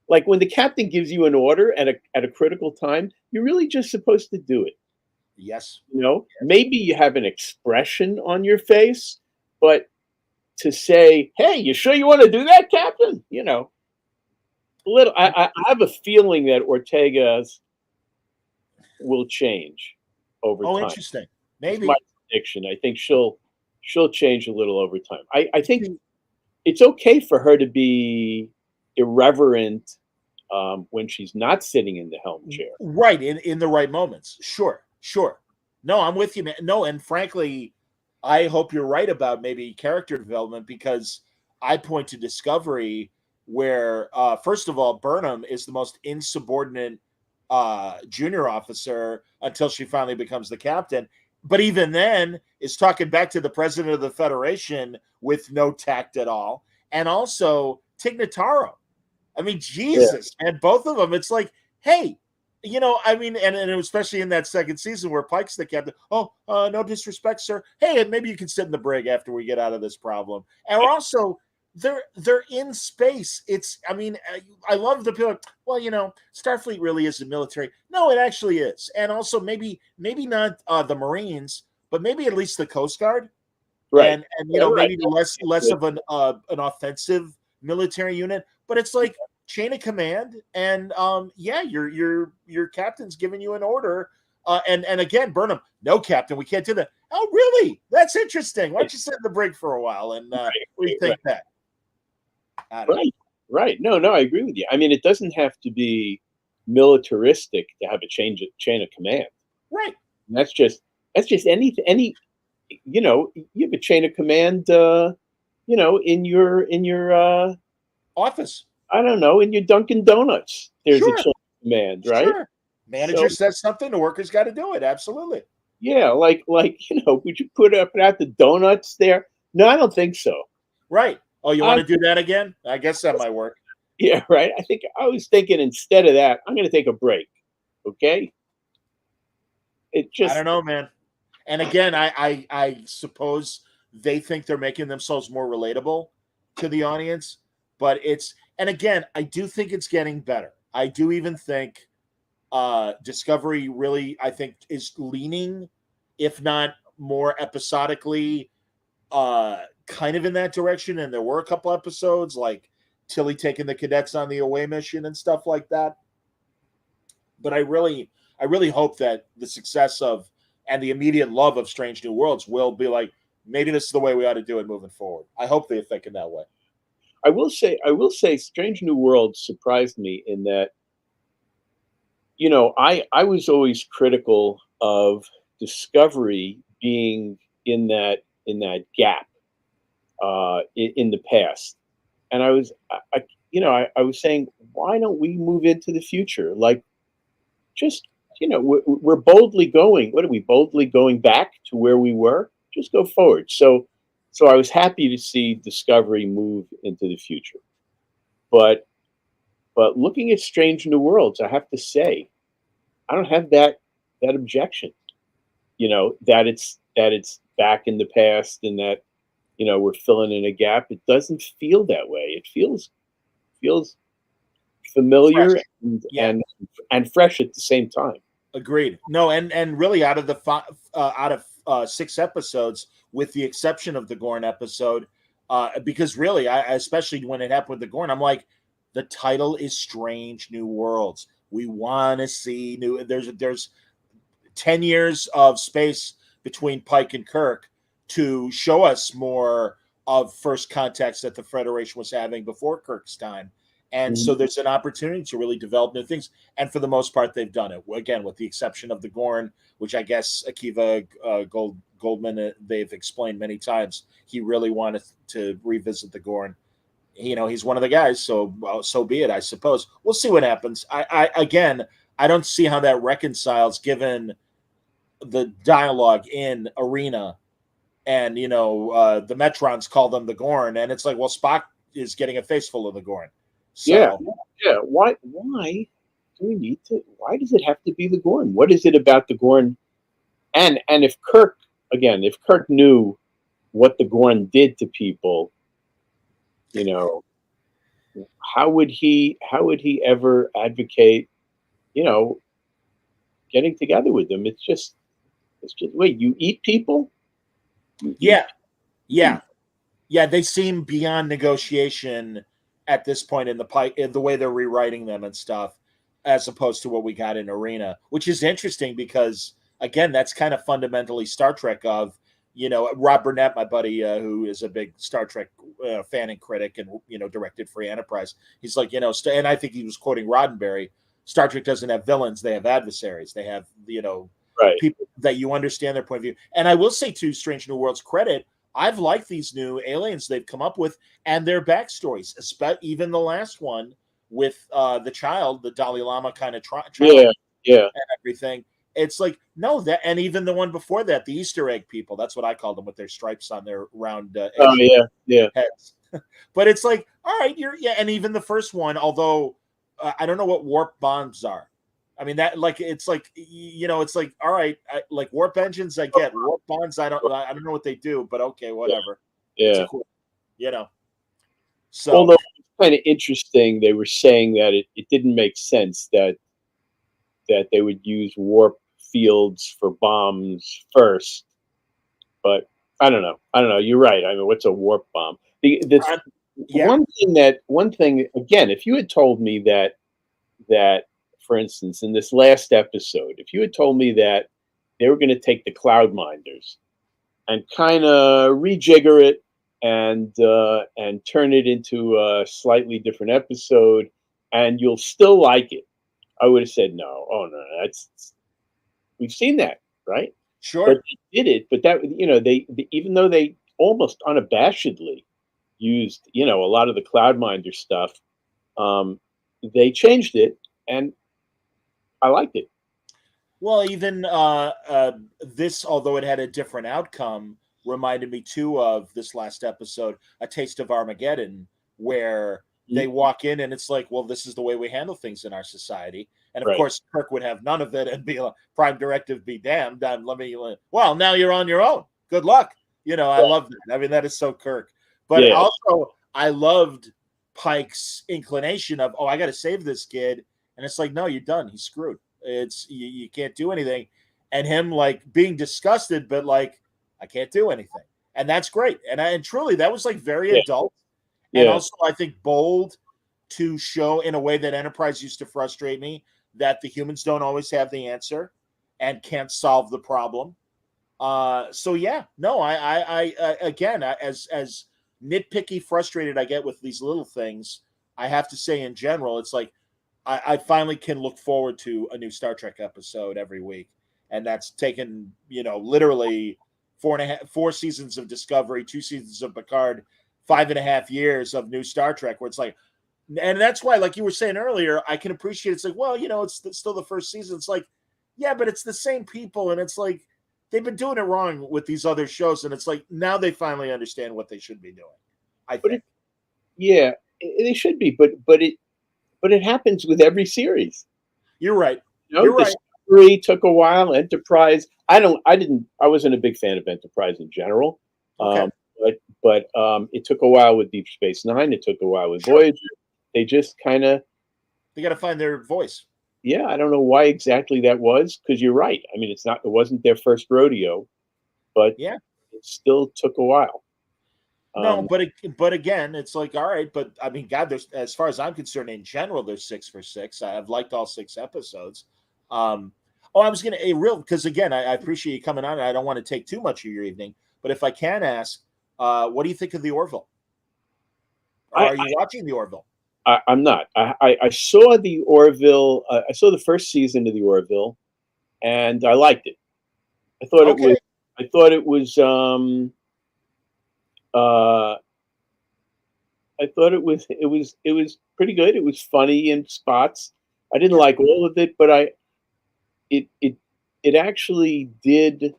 like when the captain gives you an order at a critical time, you're really just supposed to do it. Yes. Maybe you have an expression on your face, but to say, "Hey, you sure you want to do that, Captain?" You know, a little. I have a feeling that Ortega's will change over Oh, time. interesting. It's my Maybe. prediction. I think she'll change a little over time. I think it's okay for her to be irreverent when she's not sitting in the helm chair. Right, in the right moments. Sure, sure. No, I'm with you, man. No, and frankly, I hope you're right about maybe character development, because I point to Discovery where first of all, Burnham is the most insubordinate junior officer until she finally becomes the captain. But even then is talking back to the president of the Federation with no tact at all. And also Tignataro. I mean, Yeah, Jesus, man, both of them. It's like, hey, I mean, and especially in that second season where Pike's the captain. Oh, no disrespect, sir. Hey, maybe you can sit in the brig after we get out of this problem. And also, they're in space. I mean, I love the people. Well, Starfleet really isn't military. No, it actually is. And also, maybe not the Marines, but maybe at least the Coast Guard, right. and Yeah, right. maybe less of an offensive military unit, but it's like chain of command, and yeah, your captain's giving you an order, and again, Burnham, no, Captain, we can't do that. Oh, really? That's interesting. Why don't you sit in the brig for a while and rethink that? I don't know. Right, right. No, no, I agree with you. I mean, it doesn't have to be militaristic to have a chain of command. Right. That's just any you have a chain of command in your Office. I don't know, in your Dunkin' Donuts. There's a Sure. chain of command, right? Sure. So Manager says something, the worker's got to do it. Absolutely. yeah, would you put up out the donuts there? No, I don't think so. Right. Oh, you want I to do that again? I guess that might work. Yeah, right. I was thinking instead of that, I'm gonna take a break. Okay? It I just don't know, man. And again, I suppose they think they're making themselves more relatable to the audience, but and again, I do think it's getting better. I do even think Discovery really, I think, is leaning, if not more episodically, kind of in that direction. And there were a couple episodes like Tilly taking the cadets on the away mission and stuff like that. But I really hope that the success of and the immediate love of Strange New Worlds will be like, maybe this is the way we ought to do it moving forward. I hope they're thinking that way. I will say Strange New World surprised me in that, I was always critical of Discovery being in that gap in the past. And I was saying, why don't we move into the future? Like, just we're boldly going. What are we boldly going back to where we were? Just go forward. So I was happy to see Discovery move into the future. But looking at Strange New Worlds, I have to say, I don't have that objection. That it's back in the past, and that we're filling in a gap. It doesn't feel that way. It feels familiar Fresh. and Yeah. and fresh at the same time. Agreed. No, and really out of the out of 6 episodes, with the exception of the Gorn episode, because really, I especially when it happened with the Gorn, I'm like, the title is Strange New Worlds. We want to see new. There's 10 years of space between Pike and Kirk to show us more of first contacts that the Federation was having before Kirk's time. And so Mhm. there's an opportunity to really develop new things. And for the most part, they've done it. Again, with the exception of the Gorn, which I guess Akiva Goldman, they've explained many times, he really wanted to revisit the Gorn. He's one of the guys, so so be it, I suppose. We'll see what happens. Again, I don't see how that reconciles given the dialogue in Arena, and the Metrons call them the Gorn, and it's like, well, Spock is getting a face full of the Gorn. Yeah, So yeah. Why do we need to? Why does it have to be the Gorn? What is it about the Gorn? And if Kirk knew what the Gorn did to people, you know, how would he ever advocate, you know, getting together with them? It's just wait, you eat people? You eat yeah, yeah. Yeah, they seem beyond negotiation at this point in the pipe, in the way they're rewriting them and stuff, as opposed to what we got in Arena, which is interesting because again, that's kind of fundamentally Star Trek. Of Rob Burnett, my buddy, who is a big Star Trek fan and critic, and directed Free Enterprise. He's like, and I think he was quoting Roddenberry. Star Trek doesn't have villains; they have adversaries. They have Right. people that you understand their point of view. And I will say, to Strange New Worlds' credit, I've liked these new aliens they've come up with and their backstories, even the last one with the child, the Dalai Lama kind of child Yeah. Yeah. and everything. It's like, no, that, and even the one before that, the Easter egg people, that's what I call them, with their stripes on their round Oh yeah. Yeah. heads. But it's like, all right, and even the first one, although I don't know what warp bombs are. I mean, that, like, it's like, it's like, all right, like warp engines, I get. Warp bonds, I don't know what they do, but okay, whatever. It's a Yeah. cool, you know. So Although it's kind of interesting, they were saying that it didn't make sense that they would use warp fields for bombs first. But I don't know. I don't know. You're right. I mean, what's a warp bomb? The I, yeah, one thing again, if you had told me that, for instance, in this last episode, if you had told me that they were going to take the cloud minders and kind of rejigger it and turn it into a slightly different episode, and you'll still like it, I would have said no. Oh no, that's we've seen that, right? But sure. they did it. But that even though they almost unabashedly used a lot of the Cloudminder stuff, um, they changed it, and I liked it. Well, even this, although it had a different outcome, reminded me too of this last episode, A Taste of Armageddon, where Mhm. they walk in and it's like, well, this is the way we handle things in our society. And of Right? course, Kirk would have none of it and be like, Prime Directive be damned. Well, now you're on your own. Good luck. I Right. love that. I mean, that is so Kirk. But Yeah. also, I loved Pike's inclination of, oh, I got to save this kid. And it's like, no, you're done. He's screwed. It's you can't do anything, and him like being disgusted, but like I can't do anything, and that's great. And truly, that was like very Yeah. adult, and Yeah. also I think bold to show in a way that Enterprise used to frustrate me, that the humans don't always have the answer and can't solve the problem. So yeah, no, again, as nitpicky, frustrated I get with these little things, I have to say in general, it's like I finally can look forward to a new Star Trek episode every week, and that's taken literally 4 seasons of Discovery, 2 seasons of Picard, 5.5 years of new Star Trek, where it's like, and that's why, like you were saying earlier, I can appreciate it's like, well, it's still the first season. It's like, yeah, but it's the same people, and it's like they've been doing it wrong with these other shows, and it's like now they finally understand what they should be doing. I But think yeah, they should be. But it happens with every series. you're right. You're right. Discovery took a while. Enterprise. I wasn't a big fan of Enterprise in general. Okay, Um, but it took a while with Deep Space Nine. It took a while with sure. Voyager. They just kind of, They got to find their voice. yeah. I don't know why exactly that was, because you're right. I mean, it wasn't their first rodeo, but Yeah. it still took a while. No, Um, but again, it's like, all right, but I mean, God, there's, as far as I'm concerned, in general, there's 6 for 6. I've liked all 6 episodes. Um, oh, I was gonna a real because again, I appreciate you coming on. I don't want to take too much of your evening, but if I can ask, what do you think of the Orville? Or I, are you watching the Orville? I'm not. I saw the Orville. I saw the first season of the Orville, and I liked it. I thought it Okay, was. I thought it was. Uh, I thought it was. It was pretty good. It was funny in spots. I didn't yeah, like all of it, but it it it actually did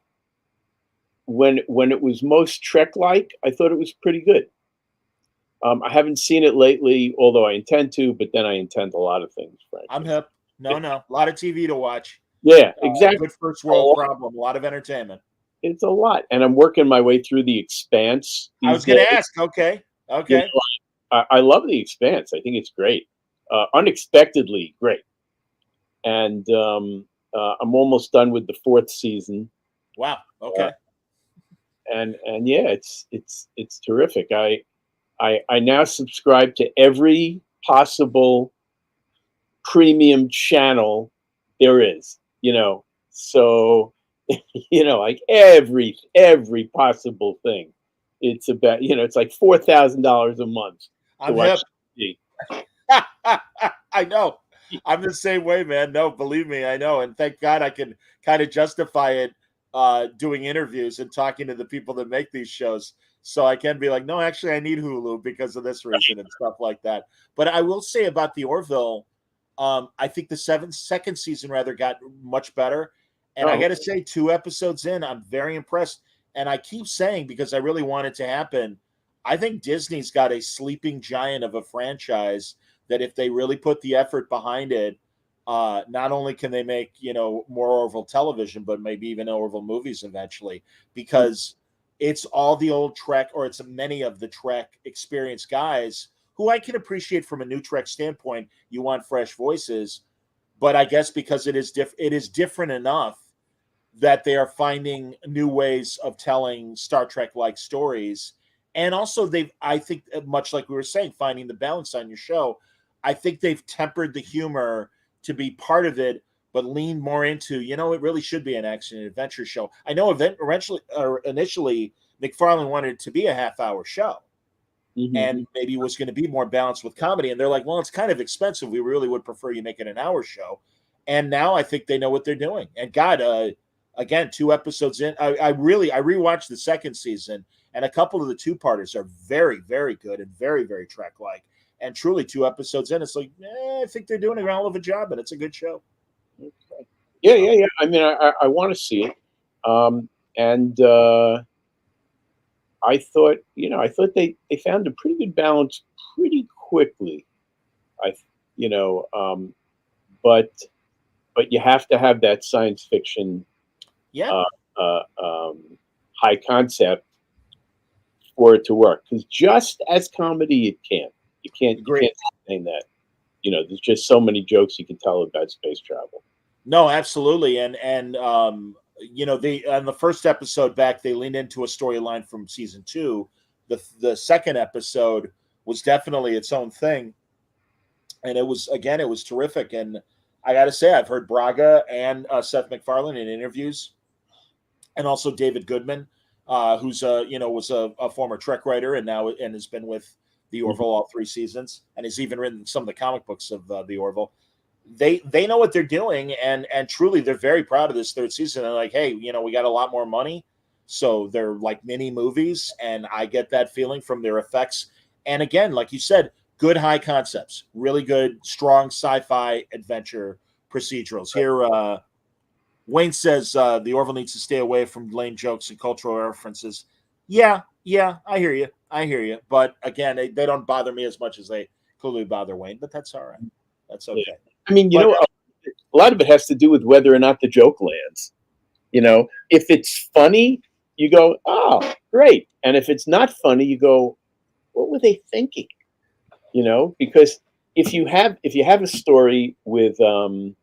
when it was most Trek like. I thought it was pretty good. I haven't seen it lately, although I intend to. But then I intend a lot of things, I'm frankly. hip. No, a lot of TV to watch. Yeah, exactly. Good first world problem. A lot of entertainment. It's a lot, and I'm working my way through The Expanse I these was gonna days. ask. Okay, You okay. know, I love The Expanse. I think it's great, unexpectedly great, and I'm almost done with the fourth season. Wow. Uh, Okay. and yeah, it's terrific. I now subscribe to every possible premium channel there is, so like every possible thing. It's about, it's like $4,000 a month to I'm watch hip. TV. I know. I'm the same way, man. No, believe me, I know. And thank God I can kind of justify it doing interviews and talking to the people that make these shows. So I can be like, no, actually, I need Hulu because of this reason and stuff like that. But I will say about the Orville, I think the second season rather got much better. And I Oh, got to say, 2 episodes in, I'm very impressed. And I keep saying, because I really want it to happen, I think Disney's got a sleeping giant of a franchise that if they really put the effort behind it, not only can they make more Orville television, but maybe even Orville movies eventually, because it's all the old Trek, or it's many of the Trek experienced guys who I can appreciate from a new Trek standpoint. You want fresh voices, but I guess because it is different enough that they are finding new ways of telling Star Trek like stories. And also, I think, much like we were saying, finding the balance on your show, I think they've tempered the humor to be part of it, but lean more into, it really should be an action and adventure show. I know initially, McFarlane wanted it to be a half-hour show, mm-hmm. and maybe it was going to be more balanced with comedy. And they're like, well, it's kind of expensive. We really would prefer you make it an hour show. And now I think they know what they're doing. And God, again, 2 episodes in, I rewatched the second season, and a couple of the two-parters are very, very good and very, very Trek-like. And truly, 2 episodes in, it's like, I think they're doing a hell of a job, and it's a good show. Okay. Yeah, So, yeah, yeah. I mean, I want to see it, and I thought they found a pretty good balance pretty quickly. I, you know, but you have to have that science fiction yeah, uh, uh, um, high concept for it to work. Because just as comedy, it can't. You agree. can't sustain that. There's just so many jokes you can tell about space travel. No, absolutely. And they on the first episode back, they leaned into a storyline from season two. The second episode was definitely its own thing, and it was terrific. And I got to say, I've heard Braga and Seth MacFarlane in interviews, and also David Goodman, who's was a former Trek writer and now and has been with the Mhm. Orville all 3 seasons, and has even written some of the comic books of the Orville. They know what they're doing, and truly they're very proud of this third season. They're like, hey, we got a lot more money, so they're like mini movies, and I get that feeling from their effects. And again, like you said, good high concepts, really good, strong sci-fi adventure procedurals. Here, Wayne says the Orville needs to stay away from lame jokes and cultural references. Yeah, yeah, I hear you. I hear you. But again, they don't bother me as much as they clearly bother Wayne, but that's all right. That's Yeah. okay. I mean, But a lot of it has to do with whether or not the joke lands. If it's funny, you go, "Oh, great," and if it's not funny, you go, "What were they thinking?" Because if you have a story with a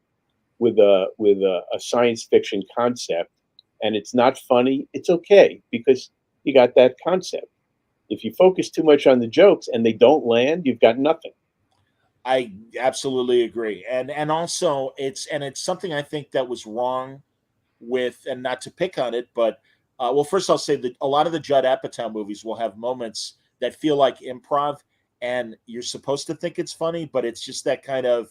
science fiction concept and it's not funny, it's okay because you got that concept. If you focus too much on the jokes and they don't land, you've got nothing. I absolutely agree. And also it's something I think that was wrong with, and not to pick on it, but well, first I'll say that a lot of the Judd Apatow movies will have moments that feel like improv, and you're supposed to think it's funny, but it's just that kind of,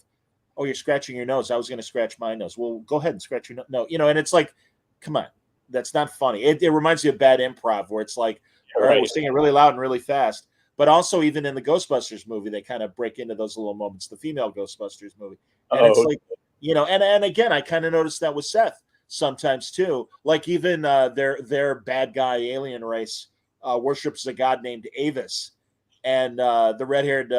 oh, you're scratching your nose. I was going to scratch my nose. Well, go ahead and scratch your nose. No, and it's like, come on, that's not funny. It reminds me of bad improv where it's like, all right, we're Right. singing really loud and really fast. But also, even in the Ghostbusters movie, they kind of break into those little moments. The female Ghostbusters movie, and it's Oh, like, and again, I kind of noticed that with Seth sometimes too. Like even their bad guy alien race worships a god named Avis, and the red haired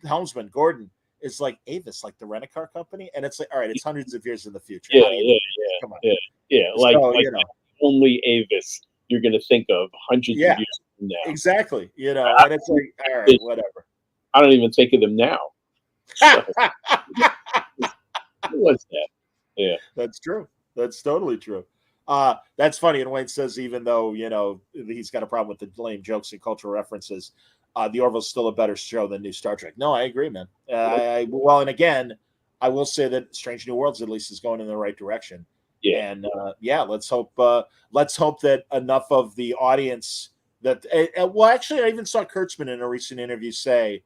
helmsman Gordon is like, Avis, like the rent a car company, and it's like, all right, it's hundreds of years in the future. yeah, How do you know? yeah, Come on. yeah, yeah. Like So like only Avis you're going to think of hundreds of yeah, years from now. exactly. I, And it's like, all right, whatever. I don't even think of them now. So what was that? Yeah. That's true. That's totally true. That's funny. And Wayne says, even though, he's got a problem with the lame jokes and cultural references, the Orville's still a better show than New Star Trek. No, I agree, man. Well, and again, I will say that Strange New Worlds at least is going in the right direction. Yeah. And let's hope that enough of the audience that well, actually, I even saw Kurtzman in a recent interview say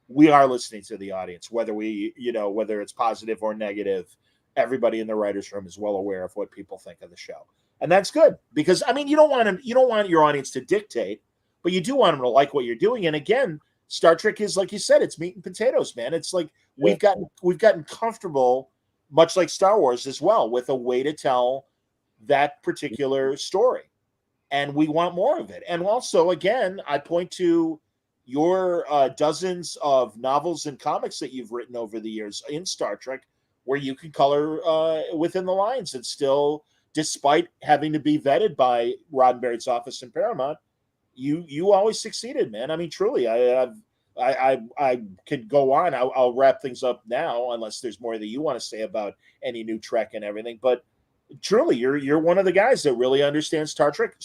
we are listening to the audience, whether whether it's positive or negative. Everybody in the writers' room is well aware of what people think of the show, and that's good because I mean, you don't want your audience to dictate, but you do want them to like what you're doing. And again, Star Trek is, like you said, it's meat and potatoes, man. It's like we've gotten comfortable, much like Star Wars as well, with a way to tell that particular story, and we want more of it. And also, again, I point to your dozens of novels and comics that you've written over the years in Star Trek, where you can color within the lines and still, despite having to be vetted by Roddenberry's office in Paramount, you always succeeded, man. I mean, truly, I could go on. I'll wrap things up now, unless there's more that you want to say about any new Trek and everything. But truly, you're one of the guys that really understands Star Trek,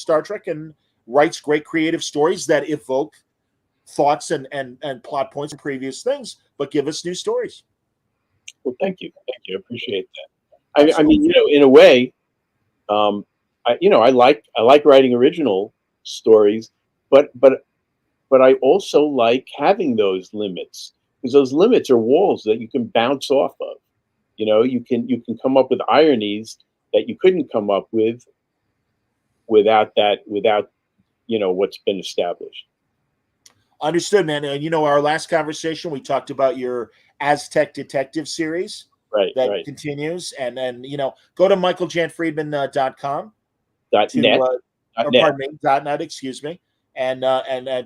and writes great creative stories that evoke thoughts and plot points and previous things, but give us new stories. Well, thank you. I appreciate that. I mean, in a way, I like writing original stories, but I also like having those limits, because those limits are walls that you can bounce off of. You can come up with ironies that you couldn't come up with without what's been established. Understood, man. Our last conversation, we talked about your Aztec Detective series. Right. Continues. And then, go to michaeljanfriedman.com. .net. Pardon me, .net, excuse me. And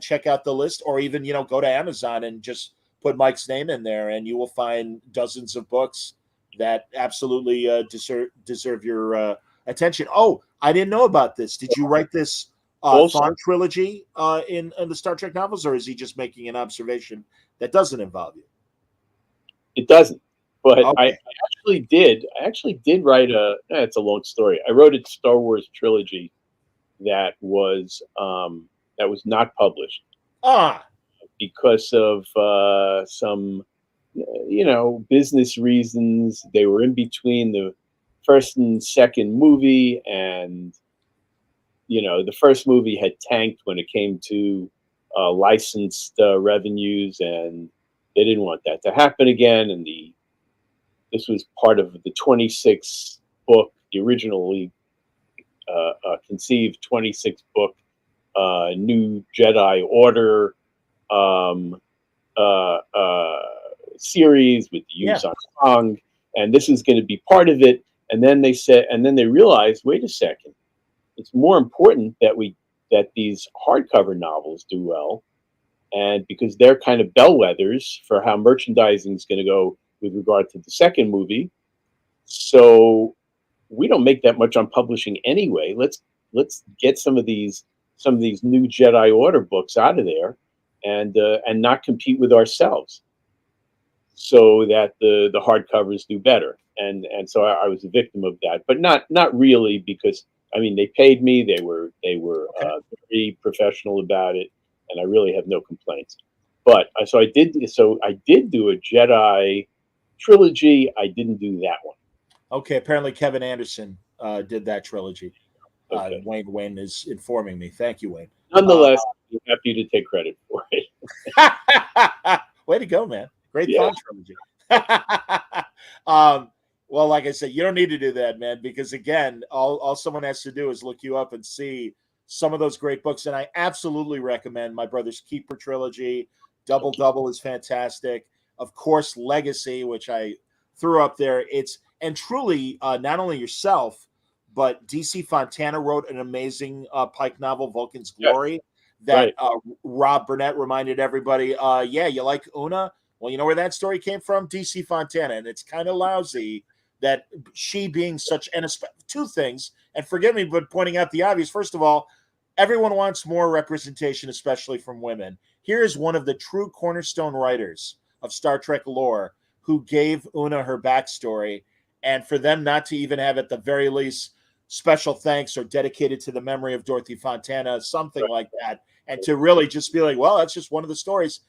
check out the list, or even, go to Amazon and just put Mike's name in there, and you will find dozens of books that absolutely deserve your attention. Oh, I didn't know about this. Did you write this Thawne trilogy in the Star Trek novels, or is he just making an observation that doesn't involve you? It doesn't, but okay. I actually did write it's a long story. I wrote a Star Wars trilogy that was not published because of some business reasons. They were in between the first and second movie, and the first movie had tanked when it came to licensed revenues, and they didn't want that to happen again. And this was part of the 26 book, the originally conceived 26 book New Jedi Order series with the Yuuzhan Vong, and this is going to be part of it. And then they realized, wait a second, it's more important that these hardcover novels do well, and because they're kind of bellwethers for how merchandising is going to go with regard to the second movie. So we don't make that much on publishing anyway. Let's get some of these new Jedi Order books out of there, and not compete with ourselves, so that the hardcovers do better. And so I was a victim of that, but not really, because I mean, they paid me. They were very professional about it, and I really have no complaints. But so I did do a Jedi trilogy. I didn't do that one. Okay, apparently Kevin Anderson did that trilogy. Okay. Wayne is informing me. Thank you, Wayne. Nonetheless, I'm happy to take credit for it. Way to go, man. Great Thawne trilogy. Well, like I said, you don't need to do that, man, because again, all someone has to do is look you up and see some of those great books. And I absolutely recommend My Brother's Keeper trilogy. Double Double is fantastic. Of course, Legacy, which I threw up there. And truly, not only yourself, but DC Fontana wrote an amazing Pike novel, Vulcan's Glory, that Rob Burnett reminded everybody, you like Una? Well, you know where that story came from? DC Fontana. And it's kind of lousy that she being such two things, and forgive me, but pointing out the obvious. First of all, everyone wants more representation, especially from women. Here is one of the true cornerstone writers of Star Trek lore who gave Una her backstory, and for them not to even have, at the very least, special thanks or dedicated to the memory of Dorothy Fontana, something Right. like that. And to really just be like, well, that's just one of the stories.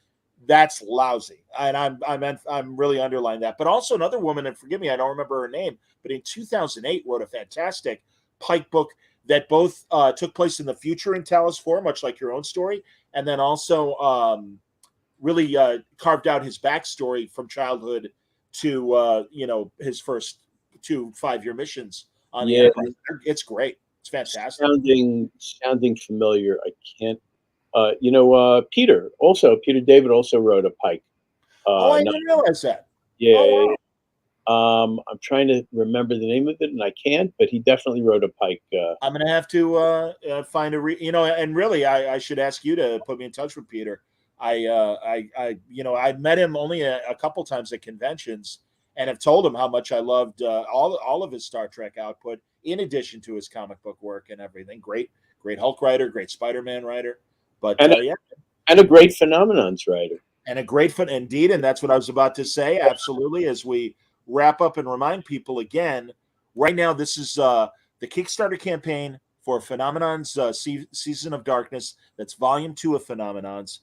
That's lousy. And I'm really underlining that. But also another woman, and forgive me, I don't remember her name, but in 2008 wrote a fantastic Pike book that both took place in the future in Talos 4, much like your own story, and then also really carved out his backstory from childhood to his first 2 5-year missions on the Yeah, Enterprise. It's great. It's fantastic. sounding familiar. I can't. Peter David also wrote a Pike. Oh, I No, didn't realize that. yeah, Oh, yeah, wow. yeah. I'm trying to remember the name of it, and I can't. But he definitely wrote a Pike. I'm gonna have to find and really, I should ask you to put me in touch with Peter. I met him only a couple times at conventions, and have told him how much I loved all of his Star Trek output, in addition to his comic book work and everything. Great Hulk writer, great Spider-Man writer, but and yeah, and a great Phenomenons writer. and a great foot indeed. And that's what I was about to say. Absolutely. As we wrap up and remind people again, right now, this is the Kickstarter campaign for Phenomenons Season of Darkness. That's volume 2 of Phenomenons.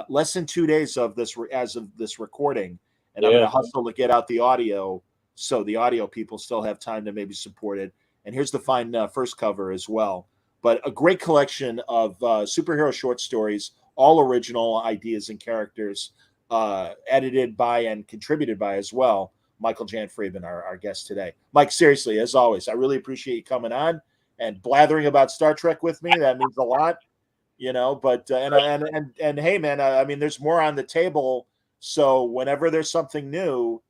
Less than 2 days of this as of this recording. And I'm going Yeah, to hustle to get out the audio so the audio people still have time to maybe support it. And here's the fine first cover as well. But a great collection of superhero short stories, all original ideas and characters, edited by and contributed by as well Michael Jan Friedman, our guest today. Mike, seriously, as always, I really appreciate you coming on and blathering about Star Trek with me. That means a lot, But and hey, man, I mean, there's more on the table. So whenever there's something new,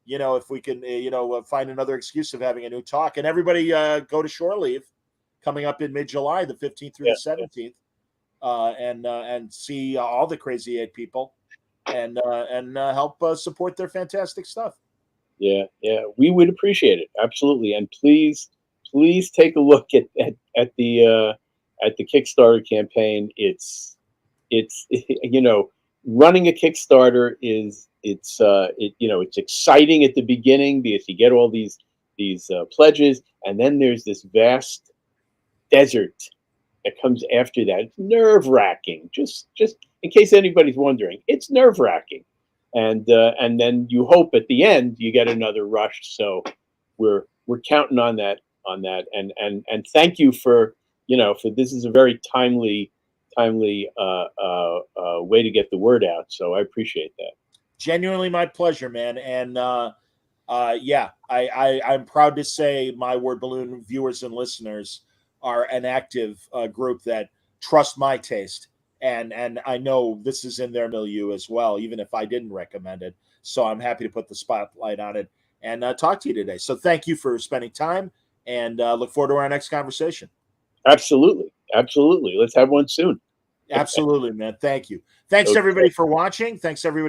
if we can, find another excuse of having a new talk, and everybody go to Shore Leave coming up in mid-July, the 15th through yeah, the 17th, and see all the Crazy 8 people and help support their fantastic stuff. yeah, yeah. We would appreciate it absolutely, and please take a look at the Kickstarter campaign. It's running a Kickstarter it's exciting at the beginning because you get all these pledges, and then there's this vast desert that comes after that. It's nerve wracking. Just in case anybody's wondering, it's nerve wracking, and then you hope at the end you get another rush. So we're counting on that, and thank you for for this is a very timely way to get the word out. So I appreciate that. Genuinely my pleasure, man. And yeah, I'm proud to say my Word Balloon viewers and listeners are an active group that trust my taste, and I know this is in their milieu as well, even if I didn't recommend it. So I'm happy to put the spotlight on it and talk to you today. So thank you for spending time, and look forward to our next conversation. Absolutely. Let's have one soon. Absolutely, man. Thank you. Thanks Okay. everybody for watching. Thanks everybody.